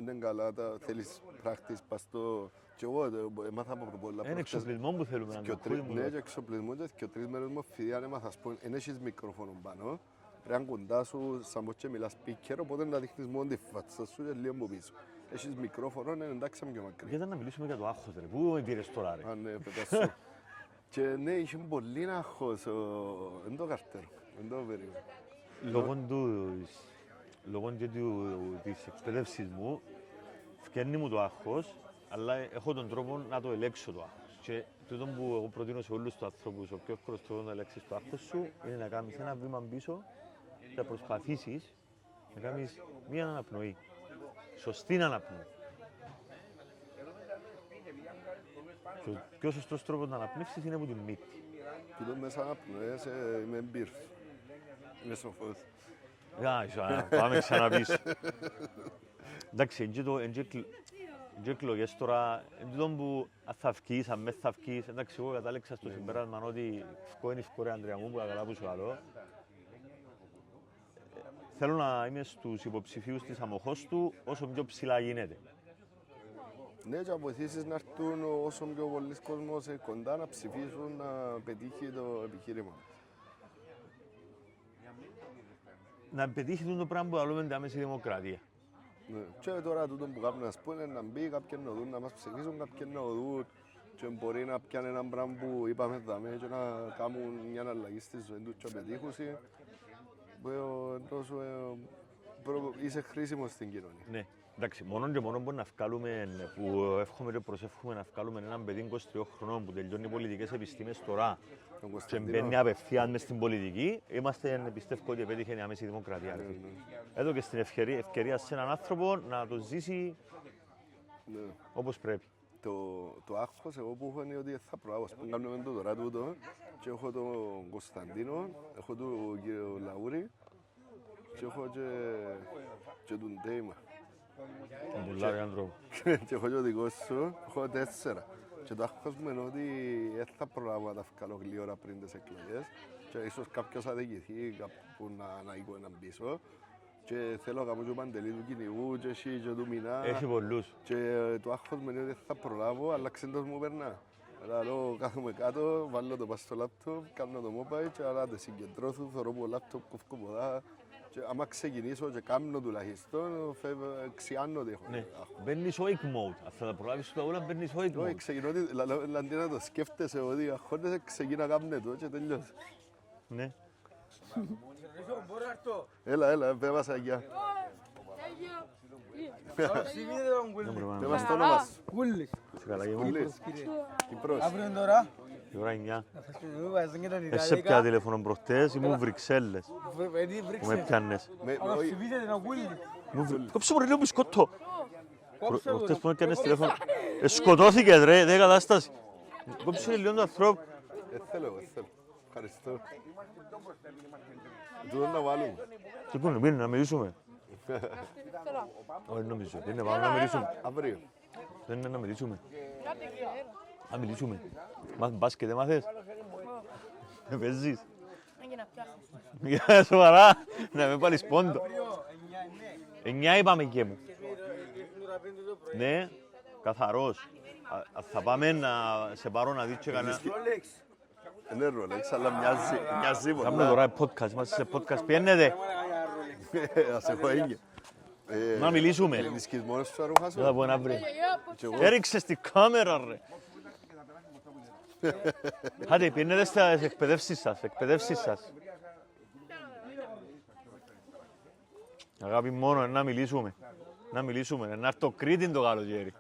είναι καλά, θέλεις πράκτης, πας στο... Και εγώ έμαθα από πολλά. Είναι εξοπλισμό που θέλουμε να κάνουμε. Ναι, και εξοπλισμό και 3 μέρες μου φιδιά έμαθα, ας πούμε, εν έχεις μικρόφωνο πάνω. Πρέπει να κοντά σου, σαν πως και μιλάς speaker, οπότε να δείχνεις μόνο τη φάτσα σου και λίγο από πίσω. Έχεις μικρόφωνο, είναι εντάξει πιο μακρύ. Γιατί να μιλήσουμε για το άγχος, ρε. Πού με πήρες τώρα, ρε. Α, ναι, πετάς σου. Και ναι, είχε πολύ άγχος, εν το καρτέρ, εν το περίμενα. Λόγω της εκπαίδευσης μου, φκένει μου το άγχος, αλλά έχω τον τρόπο να το ελέγξω το άγχος. Και τούτο που εγώ προτείνω σε όλους τους ανθρώπους, ο πιο εύκολος τρόπος να ελέγξεις το άγχος σου είναι να κάνεις ένα βήμα πίσω και να προσπαθήσεις να κάνεις μία αναπνοή. Σωστή αναπνοή. Και ο πιο σωστός τρόπος να αναπνεύσεις είναι από την μύτη. Τούτο μέσα αναπνοές είμαι μπύρφ. Είμαι σοφός. Πάμε ξαναπίσω. Εντάξει, και εκλογές τώρα, τούτο που θα βγεις, αν μες θα βγεις, εντάξει, εγώ κατάληξα στο συμπέρασμα ότι ευκό είναι ευκό ρε Ανδρέα μου, που καλά που σου άλλο. Θέλω να είμαι στους υποψηφίους της Αμοχώστου όσο πιο ψηλά γίνεται. Ναι, και να βοηθήσεις να έρθουν όσο πιο πολλοί κόσμος κοντά να ψηφίσουν, να πετύχει το επιχείρημα. Να πετύχει το πράγμα που λέμε την άμεση δημοκρατία. Ναι. Και τώρα τούτο που κάνουν, ας πούμε, να μπει κάποιοι να δουν, να μας ψηφίσουν, κάποιοι να δουν και μπορεί να πιάνε έναν πράγμα που είπαμε δάμε και να κάνουν μια αλλαγή στη ζωή τους και να πετύχουν. Είσαι χρήσιμος στην κοινωνία. Ναι. Εντάξει, μόνο και μόνο μπορεί να βγάλουμε, που εύχομαι και προσεύχομαι να βγάλουμε έναν παιδί 23 χρονών που τελειώνει πολιτικές επιστήμες τώρα και μπαίνει απευθείας μες στην πολιτική, πιστεύω ότι επέτυχε η άμεση δημοκρατία. Εδώ και στην ευκαιρία σε έναν άνθρωπο να το ζήσει όπως πρέπει. Το άγχος εγώ που έχω είναι ότι θα προλάβω. Ας πούμε κάνουμε το τώρα τούτο και έχω τον Κωνσταντίνο, έχω τον κύριο Λαούρη και έχω και τον Ντέιμα. Μπουλάρι άνθρωπο. Και έχω και ο δικός σου, έχω 4. Και το άγχος μου είναι ότι δεν θα προλάβω να τα βγάλω γλύωρα πριν τις εκλογές και ίσως κάποιος αδικηθεί κάπου να είκω έναν πίσω. Και θέλω να κάνω και παντελή του κυνηγού και εσύ και του μηνά. Έχει πολλούς. Και το άγχος μου είναι ότι θα προλάβω, αλλά ξέντος μου περνά. Λέω κάθομαι κάτω, βάλω το πας στο λάπτοπ, κάνω το mobile και άρα te συγκεντρώθω, θωρώ από λάπτοπ, κόφκω ποδά. Και άμα ξεκινήσω και κάνω τουλάχιστον, ξιάνω ότι έχω. Ναι, μπαίνεις wake mode. Αν θα τα προλάβεις τα όλα, μπαίνεις wake mode. Ξεκινώ ότι, αντί να το σκέφτεσαι ότι αγχώνεσαι, ξεκινά κάμνε το και τελειώσει. Ναι. Έλα, πέμας αγιά. Πέμας το όνομα σου. Κούλης. Σε καλά και μου. Κουλής. Κυπρός. Αύριο τώρα. Η ώρα 9. Εσύ Εσύ πια τηλέφωνο προχτές, ήμουν Βρυξέλλες. Που με πιάνες. ψηφίσετε να κούλη. Κόψε μου ρε λίγο μπισκότο. Προχτές που με πιάνες τηλέφωνο. Σκοτώθηκες ρε, δεν κατάσταση. Κόψε λίγο τον ανθρώπου. Θέλω. Ευχαριστώ. Τούτο να βάλουμε. Τι πούνε, πίνε να μιλήσουμε. Όχι νομίζω, δεν είναι πάμε να μιλήσουμε. Αύριο. Δεν είναι να μιλήσουμε. Να μιλήσουμε. Μπάσκετ δεν μάθες. Παίζεις. Για σοβαρά, να με πάρεις πόντο. 9 είπαμε και μου. Ναι, καθαρός. Θα πάμε να σε πάρω να δεις και κανένα. Είναι Rolex, αλλά μοιάζει πολλά. Κάμε τώρα podcast, είμαστε σε podcast. Πιένετε. Ας έχω έγκαια. Να μιλήσουμε. Ενισχυσμός σου αρούχα σου. Δεν θα πω να βρει. Έριξε στη κάμερα ρε. Άντε, πιένετε στις εκπαιδεύσεις σας. Αγάπη μόνο, να μιλήσουμε. Να έρθω Κρήτη το καλοκαίρι.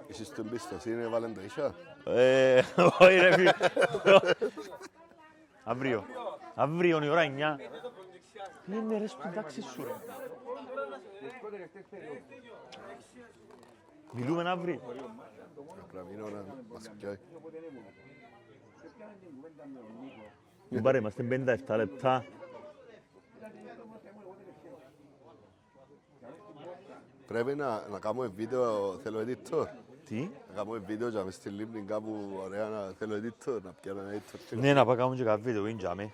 Είσαι στο εμπιστοσύνη, βάλεν τα ίσια. Όχι ρε φίλε. Αύριο η ώρα 9. Είναι μέρες του τάξη σου ρε. Μιλούμε αύριο. Πρέπει να μείνω να μας πιάει. Μην πάρε, είμαστε 57 λεπτά. Πρέπει να κάνουμε βίντεο, θέλω editor. Τι? Να κάνουμε βίντεο και να στη Λίμνη κάπου ωραία, να θέλω editor, να πιάνω ένα editor. Ναι, να πάμε και κάποιο βίντεο, είναι τζάμε.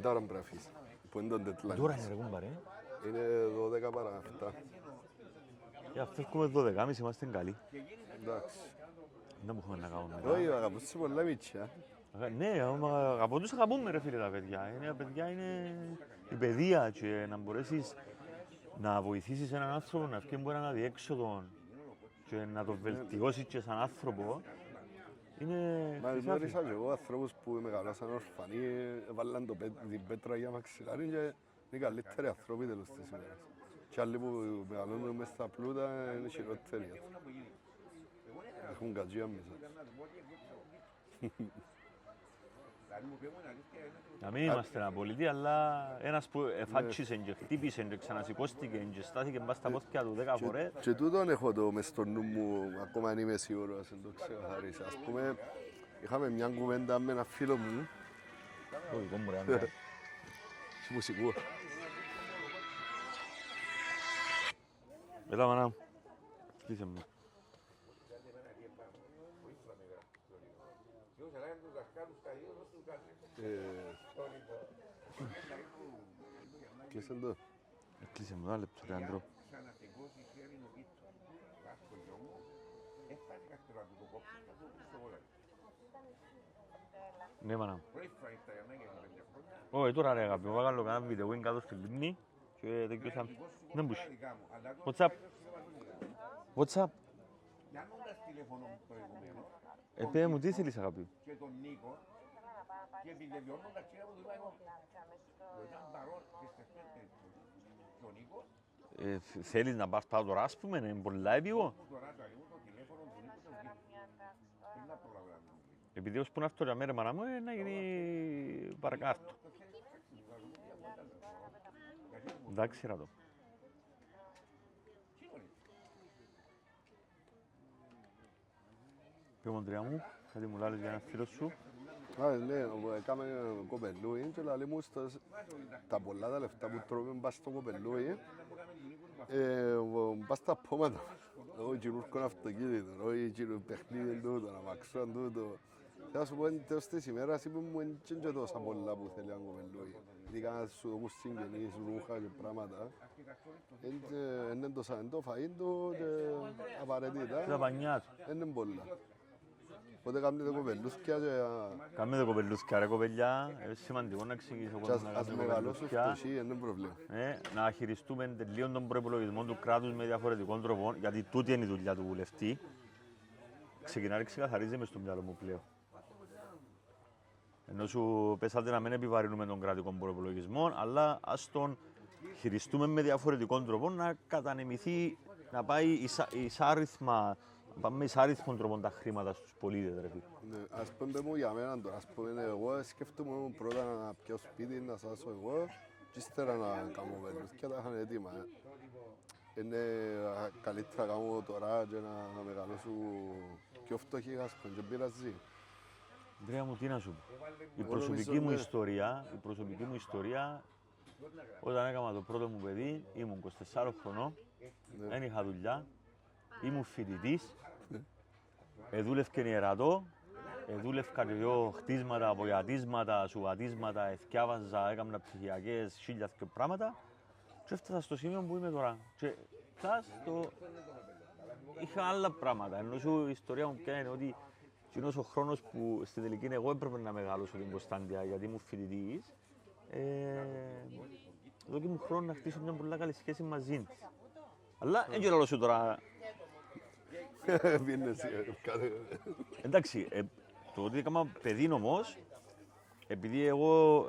Τώρα πρέπει να αφήσεις. Που είναι το deadline. Τώρα είναι ρε κουμπάρε. Είναι 12 παρά 7. Φεύγουμε 12.30, είμαστε καλοί. Εντάξει. Δεν μπορούμε να κάνουμε μετά. Όχι, αγαπούσε πολλά μίτσια. Ναι, από τους αγαπούμε ρε φίλε τα παιδιά. Τα παιδιά είναι η παιδεία και να μπορέσεις να βοηθήσεις έναν άνθρωπο να βγει από έναν αδιέξοδο και να το βελτιώσεις και σαν άνθρωπο είναι Μα χρυσάφι. γνώρισα και εγώ ανθρώπους που μεγαλώσαν ορφανοί, βάλαν την πέτρα για μαξιλάρι και είναι οι καλύτεροι άνθρωποι τέλος της ημέρας. Και άλλοι που μεγαλώνουν μες στα πλούτα είναι χειρότεροι. Έχουν κατζία μέσα. Να μην είμαστε ένα πολιτή, αλλά ένας που εφάτσισε και χτύπησε και ξανασηκώστηκε και στάθηκε μπας στα πόθηκια του 10 φορές. Και τούτον έχω το μες στο νου μου, ακόμα αν είμαι σίγουρος, δεν το ξεκαθαρίσα. Ας πούμε, είχαμε μια κουβέντα με ένα φίλο μου, Το δικό μου ρε άντρα. στη μουσικού. Έλα μάνα μου. Κλείσε μου. Κλείσαν το. Κλείσε μου ένα λεπτό ρε άντρο. Ναι μάνα μου. Όχι τώρα ρε αγάπη, εγώ κάνω κανένα βίντεο, είναι κάτω στη Λίμνη και δεν κλείσαμε. Δεν μπούσε. What's up? What's up? Πέ μου, τι θέλεις αγάπη? Και τον Νίκο και επιβεβαιώνουν τα κύρια που του είπα εγώ. Ήταν παρόν και στις πέντε και ο Νίκος Θέλεις να πας πάω τώρα, ας πούμε, είναι πολλά επίγον. που τώρα το αριθμό το τηλέφωνο του Νίκου το βγήκε. Δεν να προλαβαίνω. Επειδή ως που είναι αυτό για μέρα μάνα μου, να γίνει παρακάρτο. Εντάξει, ρατώ. Ποιο μοντριά μου, κάτι μου λάλλεις για ένα φίλο σου. Ναι, έκαμε κοπελούι και λέει μου τα πολλά τα λεφτά που τρώμε πας στο κοπελούι, πας στα πόματα. Όχι γυρούρκον αυτοκίνητο, όχι γύρω παιχνίδι τούτο, να μαξιόν τούτο. Θα σου πω τέλος της ημέρας είπε μου είναι και τόσα πολλά που θέλει ένα κοπελούι. Ειδικά να σου δοκούν συγγενείς, ρούχα και πράγματα. Είναι το φαΐν του και απαραίτητα. Τα πανιά του. Είναι πολλά. Οπότε κάνετε κοπελούθκια και Κάμε το κοπελούθκια ρε κοπελιά, είναι σημαντικό να εξηγήσω πώς να ας κάνουμε μεγαλώσουν κοπελούθκια. φτωχοί, είναι πρόβλημα. Να χειριστούμε τελείως τον προϋπολογισμό του κράτους με διαφορετικών τρόπων, γιατί τούτη είναι η δουλειά του βουλευτή. Ξεκινάει να ξεκαθαρίζει μες στο μυαλό μου πλέον. Ενώ σου πέσατε να μην επιβαρύνουμε τον κρατικό προϋπολογισμό, αλλά ας τον χειριστούμε με διαφορετικών τρόπων να κατανεμηθεί, να πάει εισάριθμα, να πάμε εισάριθμων τρόπων τα χρήματα στους πολίτες. Ρε. Ναι, ας πούμε μου για μένα τώρα, ας πούμε εγώ σκέφτομαι πρώτα να πιω σπίτι, να σάσω εγώ και ύστερα να κάνω βελούθκια, τα είχαν έτοιμα. Είναι καλύτερα να κάνω τώρα και να μεγαλώσω πιο φτωχοί, ας πούμε, και πειράζει. Αντρέα μου, τι να σου πω. Η Εγώ προσωπική νομίζω, μου ιστορία, όταν έκανα το πρώτο μου παιδί, ήμουν 24 χρονών, δεν είχα δουλειά, ήμουν φοιτητής, δούλευκε ιερατό, δούλευκα και δυο χτίσματα, απογιατίσματα, σουβατίσματα, εθιάβαζα, έκανα ψυχιακές, χίλιας και πράγματα και έφτασα στο σημείο που είμαι τώρα. Και είχα άλλα πράγματα, ενώ σου η ιστορία μου πια είναι ότι εκείνος ο χρόνος που στην τελική εγώ έπρεπε να μεγαλώσω την Κωνσταντία γιατί ήμουν φοιτητής, εδώ και μου χρόνο να χτίσω μια πολύ καλή σχέση μαζί της. Αλλά δεν ξέρω σου τώρα. Εντάξει, το ότι έκανα παιδί όμως, επειδή εγώ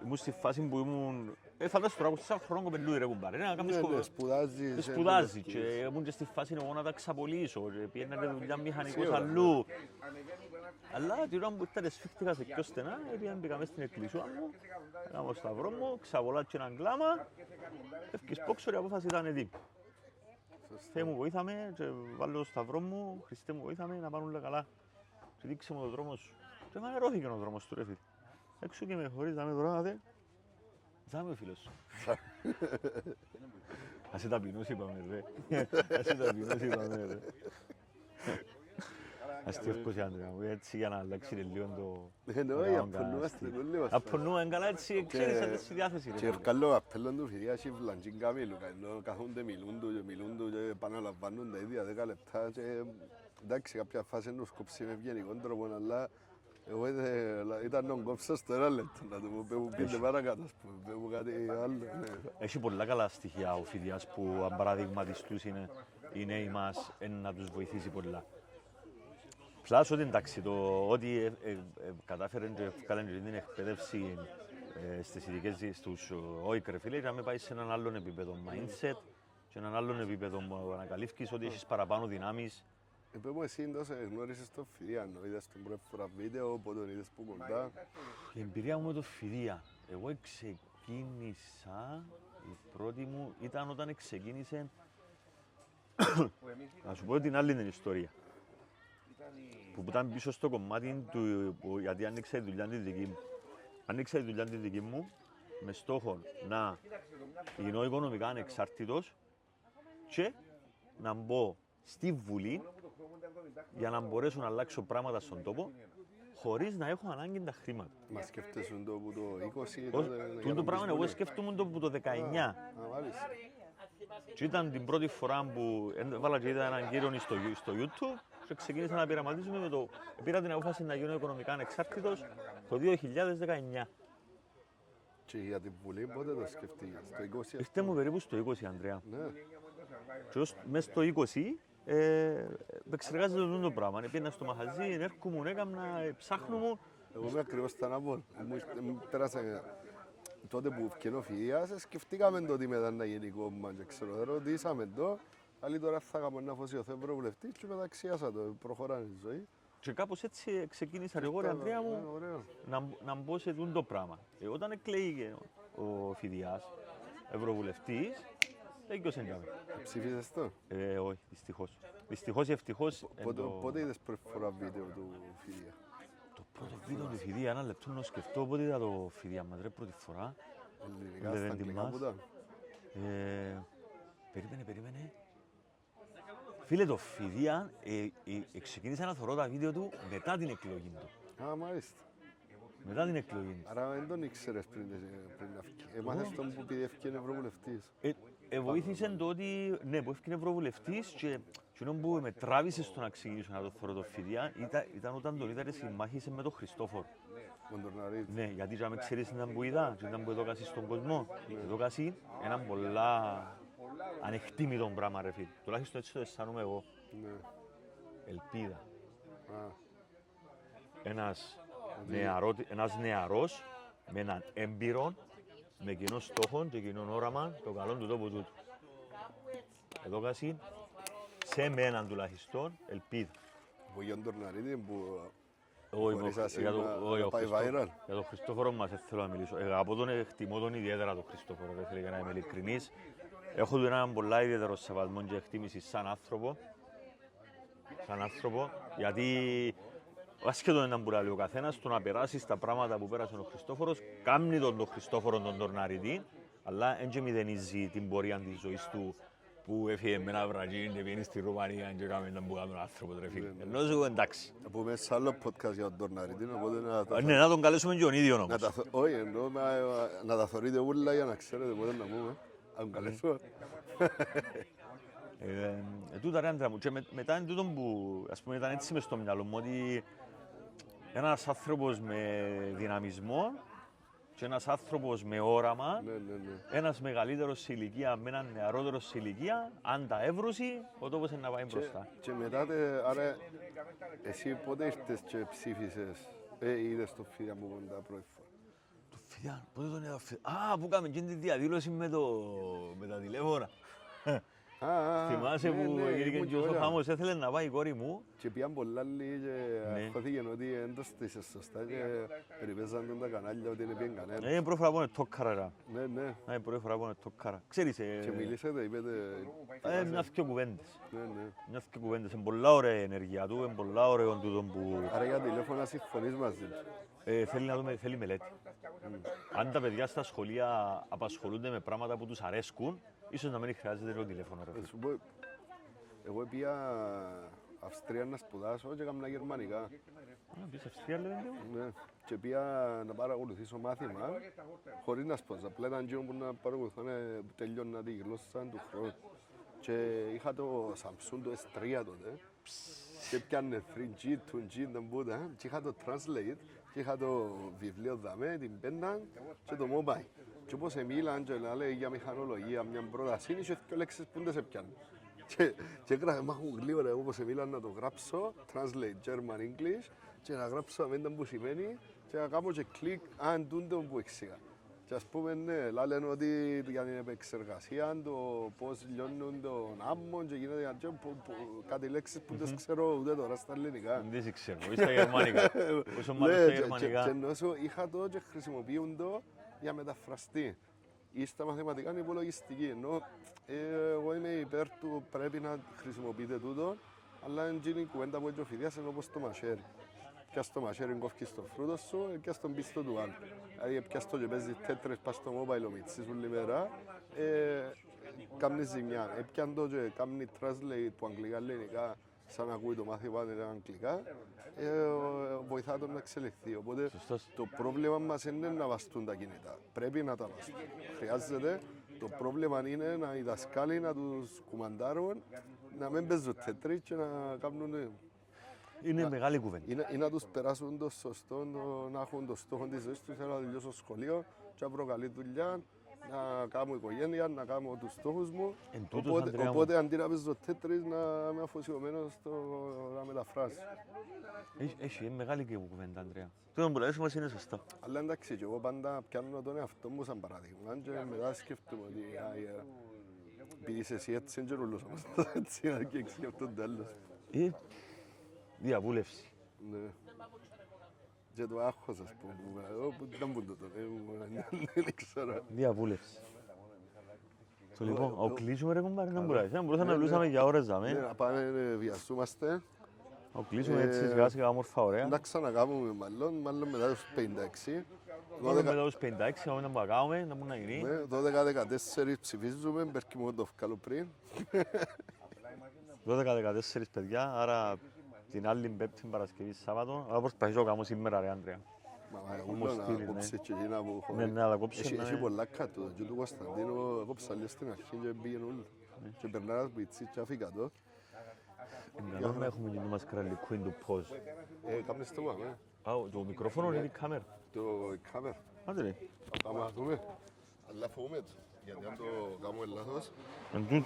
ήμουν στη φάση που ήμουν. Φαντάσου τώρα, 24 χρόνων κοπελούι ρε κουμπάρε. Ναι, σπουδάζει. Σπουδάζει και ήμουν και στη φάση εγώ να τα ξαπολύσω και πήγαινα δουλειά μηχανικός αλλού. Αλλά την ώρα που ήρθατε σφίχτηκα σε πιο στενά, πήγα μέσα στην εκκλησία μου, έκανα στο σταυρό μου, ξαπολάτσε έναν κλάμα, έφυγες πόξο και η απόφαση ήταν έτοιμη. Θεέ μου βοήθαμε και βάλω το σταυρό μου, Χριστέ μου βοήθαμε να πάνε όλα καλά. Και δείξε μου τον δρόμο σου. Και μανερώθηκε ο δρόμος του ρε φίλε. Έξω και με χωρίς, δάμε τώρα, δε. Δάμε ο φίλος σου. Ας σε ταπεινούς είπαμε ρε. Ας σε ταπεινούς είπαμε ρε. Αστείευκος Άντρεα μου, έτσι για να αλλάξει λίγο το... Εννοεί, απονούμαστε όλοι μας. Απονούμε καλά έτσι, ξέρεις έτσι διάθεση ρε Και φίλε. ευκάλλω καπέλον του φιδιά και βλαντζίν καμίλου, ενώ καθούνται μιλούν του και επαναλαμβάνουν τα ίδια 10 λεπτά και εντάξει κάποια φάση είναι σκόψη με ευγενικόν τρόπο, αλλά εγώ ήταν να κόψω στο ένα λεπτό, να του πω πέμουν πέντε παρακάτω, ας πούμε, πέμουν κάτι άλλο. Έχει πολλά καλά στοιχεία ο Φιδιάς που αν παραδειγματιστούς είναι οι νέοι μας να τους βοηθήσει πολλά. Πλάς ότι εντάξει, το ότι κατάφερε και ευκάλεν την εκπαίδευση στις ειδικές στους ΟΙΚ ρε φίλε, να με πάει σε έναν άλλον επίπεδο mindset και έναν άλλον επίπεδο που ανακαλύφκεις ότι έχεις παραπάνω δυνάμεις. Είπε μου εσύ τόσο γνώρισες τον Φιδιά, είδες τον πρώτη φορά βίντεο, πότε τον είδες που κοντά. Η εμπειρία μου με το Φιδία, εγώ ξεκίνησα, η πρώτη μου ήταν όταν ξεκίνησε, να σου πω την άλλη την ιστορία. Που ήταν πίσω στο κομμάτι του, γιατί άνοιξα τη δουλειά τη δική μου. Άνοιξα τη δουλειά τη δική μου με στόχο να γίνω οικονομικά ανεξάρτητος και να μπω στη Βουλή για να μπορέσω να αλλάξω πράγματα στον τόπο χωρίς να έχω ανάγκη τα χρήματα. Μα σκέφτεσαι το που το 20 Τούτο το πράγμα εγώ σκέφτομαι το που το 19. μάλιστα. Και ήταν την πρώτη φορά που έβαλα και είδα έναν κύριο στο YouTube και ξεκίνησα να πειραματίζομαι με το... Πήρα την απόφαση να γίνω οικονομικά ανεξάρτητος το 2019. Και για την Βουλή πότε το σκεφτήκες, το 20? Ήρθε μου περίπου στο 20, Ανδρέα. Ναι. Και μέσα στο 20 εξεργάζεται το πράγμα. Πήγαινα στο μαχαζί, έρχομαι, έκανα, ψάχνω μου. Εγώ είμαι ακριβώς τα να πω. Πέρασε τότε που βγαίνει ο Φιδίας, σκεφτήκαμε το ότι μετά να γίνει κόμμα και ξέρω, ρωτήσαμε το. Άλλοι τώρα θα κάνουμε να αφοσιωθώ ευρωβουλευτής και μεταξιάσα το, προχωράνε η ζωή. Και κάπως έτσι ξεκίνησα εγώ, ρε Ανδρέα μου, να μπω σε το πράγμα. Όταν εκλέγηκε ο Φιδιάς, ευρωβουλευτής, έγκυωσε κάμε. Ψήφισες το? Όχι, δυστυχώς. Δυστυχώς ή ευτυχώς. Πότε είδες πρώτη φορά βίντεο του Φιδία? Το πρώτο βίντεο του Φιδία, ένα λεπτό να σκεφτώ πότε είδα το Φιδία μας, ρε, πρώτη φορά. Ελληνικά, Δεν στα αγγλικά τιμάς. που ήταν. Περίμενε. Φίλε, το Φιδία ξεκίνησα να θωρώ τα βίντεο του μετά την εκλογή του. Α, μάλιστα. Μετά την εκλογή του. Άρα δεν τον ήξερες πριν να φύγει. Έμαθες τον που επειδή έφυγε ευρωβουλευτής. Βοήθησε το ότι, ναι, που έφυγε ευρωβουλευτής και εκείνο που με τράβησε στο να ξεκινήσω να το θωρώ το Φιδία ήταν όταν τον είδα συμμάχησε με τον Χριστόφορο. Μοντορναρίτης. Ναι, γιατί για με ξέρεις ήταν που είδα και ήταν που έδωκασαι στον κόσμο. Έδωκασαι έναν πολλά ανεκτήμητο πράγμα ρε φίλε. Τουλάχιστον έτσι το αισθάνομαι εγώ. Ναι. Ελπίδα. Α, Ένας νεαρός με έναν έμπειρο, με κοινό στόχο και κοινό όραμα το καλό του τόπου τούτου. Έδωκασαι σε μέναν τουλάχιστον ελπίδα. από Γιον Τορναρίτη που Όχι, χωρίς για ασύμα το πάει viral. για τον Χριστόφορο μας δεν θέλω να μιλήσω. Αγαπώ τον, εκτιμώ τον ιδιαίτερα τον Χριστόφορο, ρε φίλε, για να είμαι ειλικρινής. Έχω του έναν πολλά ιδιαίτερο σεβασμό και εκτίμηση σαν άνθρωπο. Γιατί ασχέτω να μπορεί ο καθένας του να περάσει τα πράγματα που πέρασε ο Χριστόφορος, κάνει τον Χριστόφορο τον Τορναρίτη, αλλά δεν μηδενίζει την πορεία της ζωής του που έφυγε με ένα βραγί και πήγαινε στη Ρουμανία και έκαμε έναν που τον άνθρωπο, ρε φίλε. Ενώ σου εντάξει. Να πούμε σε άλλο podcast για τον Τορναρίτη, οπότε Ναι, να τον καλέσουμε και τον ίδιο όμως. όχι, εννοώ να τα θωρείτε ούλα για να ξέρετε πότε να πούμε. Αν τον καλέσουμε. Τούτα ρε άντρα μου και μετά είναι τούτο που ας πούμε ήταν έτσι μες στο μυαλό μου ότι ένας άνθρωπος με δυναμισμό και ένας άνθρωπος με όραμα, Ναι. ένας μεγαλύτερος σε ηλικία με έναν νεαρότερο σε ηλικία, αν τα εύρουσει, ο τόπος είναι να πάει μπροστά. Και μετά, άρα, εσύ πότε ήρθες και ψήφισες, είδες το Φιδιά μου κοντά πρώτη φορά. Το Φιδιά, πότε τον είδα Φιδιά. Α, που κάνουμε και τη διαδήλωση με τα τηλέφωνα. Θυμάσαι που ναι, έγινε ήμουν και ο ωραία. χαμός, έθελε να πάει η κόρη μου. Και πήγαν πολλά λίγοι Ναι. και χώθηκε ότι δεν το στήσες σωστά και περιπέζαν τον τα κανάλια ότι είναι πήγαν κανένα. Είναι πρώτη φορά που είναι τόκαρα ρε. Ναι, ναι. Είναι πρώτη φορά που είναι τόκαρα. Ξέρεις, Και μιλήσατε, είπετε... μιας και κουβέντες. Ναι, ναι. Μιας και κουβέντες. Είναι πολλά ωραία η ενέργεια του, είναι πολλά ωραίο τούτο που Άρα για τηλέφωνα συμφωνείς μαζί του. θέλει να δούμε, θέλει μελέτη. Αν τα παιδιά στα σχολεία απασχολούνται με πράγματα που τους αρέσκουν, ίσως να μην χρειάζεται το τηλέφωνο ρε. Θα σου πω, εγώ πήγα Αυστρία να σπουδάσω και έκανα γερμανικά. Α, πεις Αυστρία λέτε μου. Ναι. Και πήγα να παρακολουθήσω μάθημα χωρίς να σπουδάσω. Απλά ήταν εκείνο που να παρακολουθώ να τελειώνα τη γλώσσα του χρόνου. Και είχα το Samsung το S3 τότε. Και πιάνε 3G, 2G, τα μπούτα. Και είχα το Translate και είχα το βιβλίο δαμέ, την πέντα και το mobile. Και όπως μίλαν και λέει για μηχανολογία, μια πρόταση, είχε δύο λέξεις που δεν σε πιάνουν. Και έγραφε μάχου γλύωρα εγώ πως μίλαν να το γράψω, Translate German English, και να γράψω αμέντα που σημαίνει και να κάνω και κλικ αν τούντο που εξήγα. Και ας πούμε, ναι, λένε ότι για την επεξεργασία, το πώς λιώνουν τον άμμον και γίνεται κάτι λέξεις που δεν ξέρω ούτε τώρα στα ελληνικά. Δεν σε ξέρω, είσαι στα γερμανικά. Όσο μάλλον στα Και γερμανικά. ενώ είχα το και χρησιμοποιούν το για μεταφραστή ή στα μαθηματικά είναι υπολογιστική. Ενώ εγώ είμαι υπέρ του πρέπει να χρησιμοποιείτε τούτο, αλλά είναι η κουβέντα που έχει ο Φιδίας είναι όπως το μαχαίρι. Πιάς το μαχαίρι, κόφκεις το φρούτο σου, πιάς τον πίστο του άλλου. Δηλαδή πιάς το και παίζεις τέτρες, πας στο mobile ο μίτσις όλη μέρα, κάνεις ζημιά. Πιάν το και κάνει translate που αγγλικά ελληνικά, σαν να ακούει το μάθημα αγγλικά, βοηθά τον να εξελιχθεί. Οπότε Σωστός. το πρόβλημα μας είναι να βαστούν τα κινητά. Πρέπει να τα βαστούν. Χρειάζεται. Το πρόβλημα είναι να οι δασκάλοι να τους κουμαντάρουν, να μην παίζουν τέτρις και να κάνουν... Είναι μεγάλη κουβέντα. Ή να τους περάσουν το σωστό, να έχουν το στόχο της ζωής τους, να τελειώσω σχολείο και να βρω καλή δουλειά, να κάνω οικογένεια, να κάνω τους στόχους μου. Εν τούτος, Ανδρέα μου. Οπότε αντί να παίζω τέτρις, να είμαι αφοσιωμένος στο να μεταφράσω. Έχει μεγάλη και κουβέντα, Ανδρέα. Τούτο που λες μας είναι σωστό. Αλλά εντάξει, και εγώ πάντα πιάνω τον εαυτό μου σαν παράδειγμα και μετά σκέφτομαι ότι επειδή είσαι εσύ έτσι, δεν ρούλος έτσι, να και σκέφτονται άλλος. Διαβούλευση. Ναι. Και το άγχος, ας πούμε, που ήταν που το δεν ξέρω. Διαβούλευση. Το λοιπόν, ο κλείσουμε ρε κομπάρε, δεν μπορείς. Δεν μπορούσαμε να μιλούσαμε για ώρες Ναι, δάμε. να πάμε, βιαστούμαστε. Ο κλείσουμε έτσι σιγά σιγά όμορφα ωραία. Να ξανακάμουμε μάλλον μετά τους 56. Μόνο μετά τους 56, όμως να μπορούμε να κάνουμε, να μπορούμε να γίνει. Ναι, 12-14 ψηφίζουμε, μπέρκει μου το βγάλω πριν. 12-14 παιδιά, άρα την άλλη Πέμπτη Παρασκευή Σάββατο. Αλλά προσπαθήσω να κάνω σήμερα ρε Άντρια. Μα Όμως ούλο στείλει, να κόψει και εκείνα που Ναι, χωρεί. ναι, αλλά κόψε να Έχει είναι. πολλά κάτω, και του Κωνσταντίνου κόψα λίγο στην αρχή και πήγαινε όλοι. Και περνάρας πιτσί και άφηκα το. Καλό να έχουμε και μας κραλικούιν του πώς. Κάμνες το πάμε, Το μικρόφωνο είναι η κάμερα. το κάμερα. Άντε ρε. Πάμε να δούμε. Αλλά φοβούμαι το, γιατί αν το κάνουμε λάθος. Εν τούτο.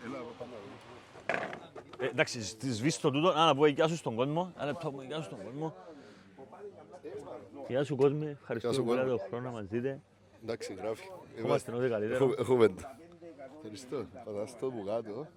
Έλα, πάμε να δούμε. Εντάξει, σβήσεις το τούτο. Να πω γεια σου στον κόσμο. Ένα λεπτό, γεια σου στον κόσμο. Γεια σου κόσμο, ευχαριστούμε σου, πολύ για κόσμο. τον χρόνο να μας δείτε. Εντάξει, γράφει. Είμαστε ό,τι καλύτερο. Έχουμε το. Ευχαριστώ. Φανταστώ που κάτω.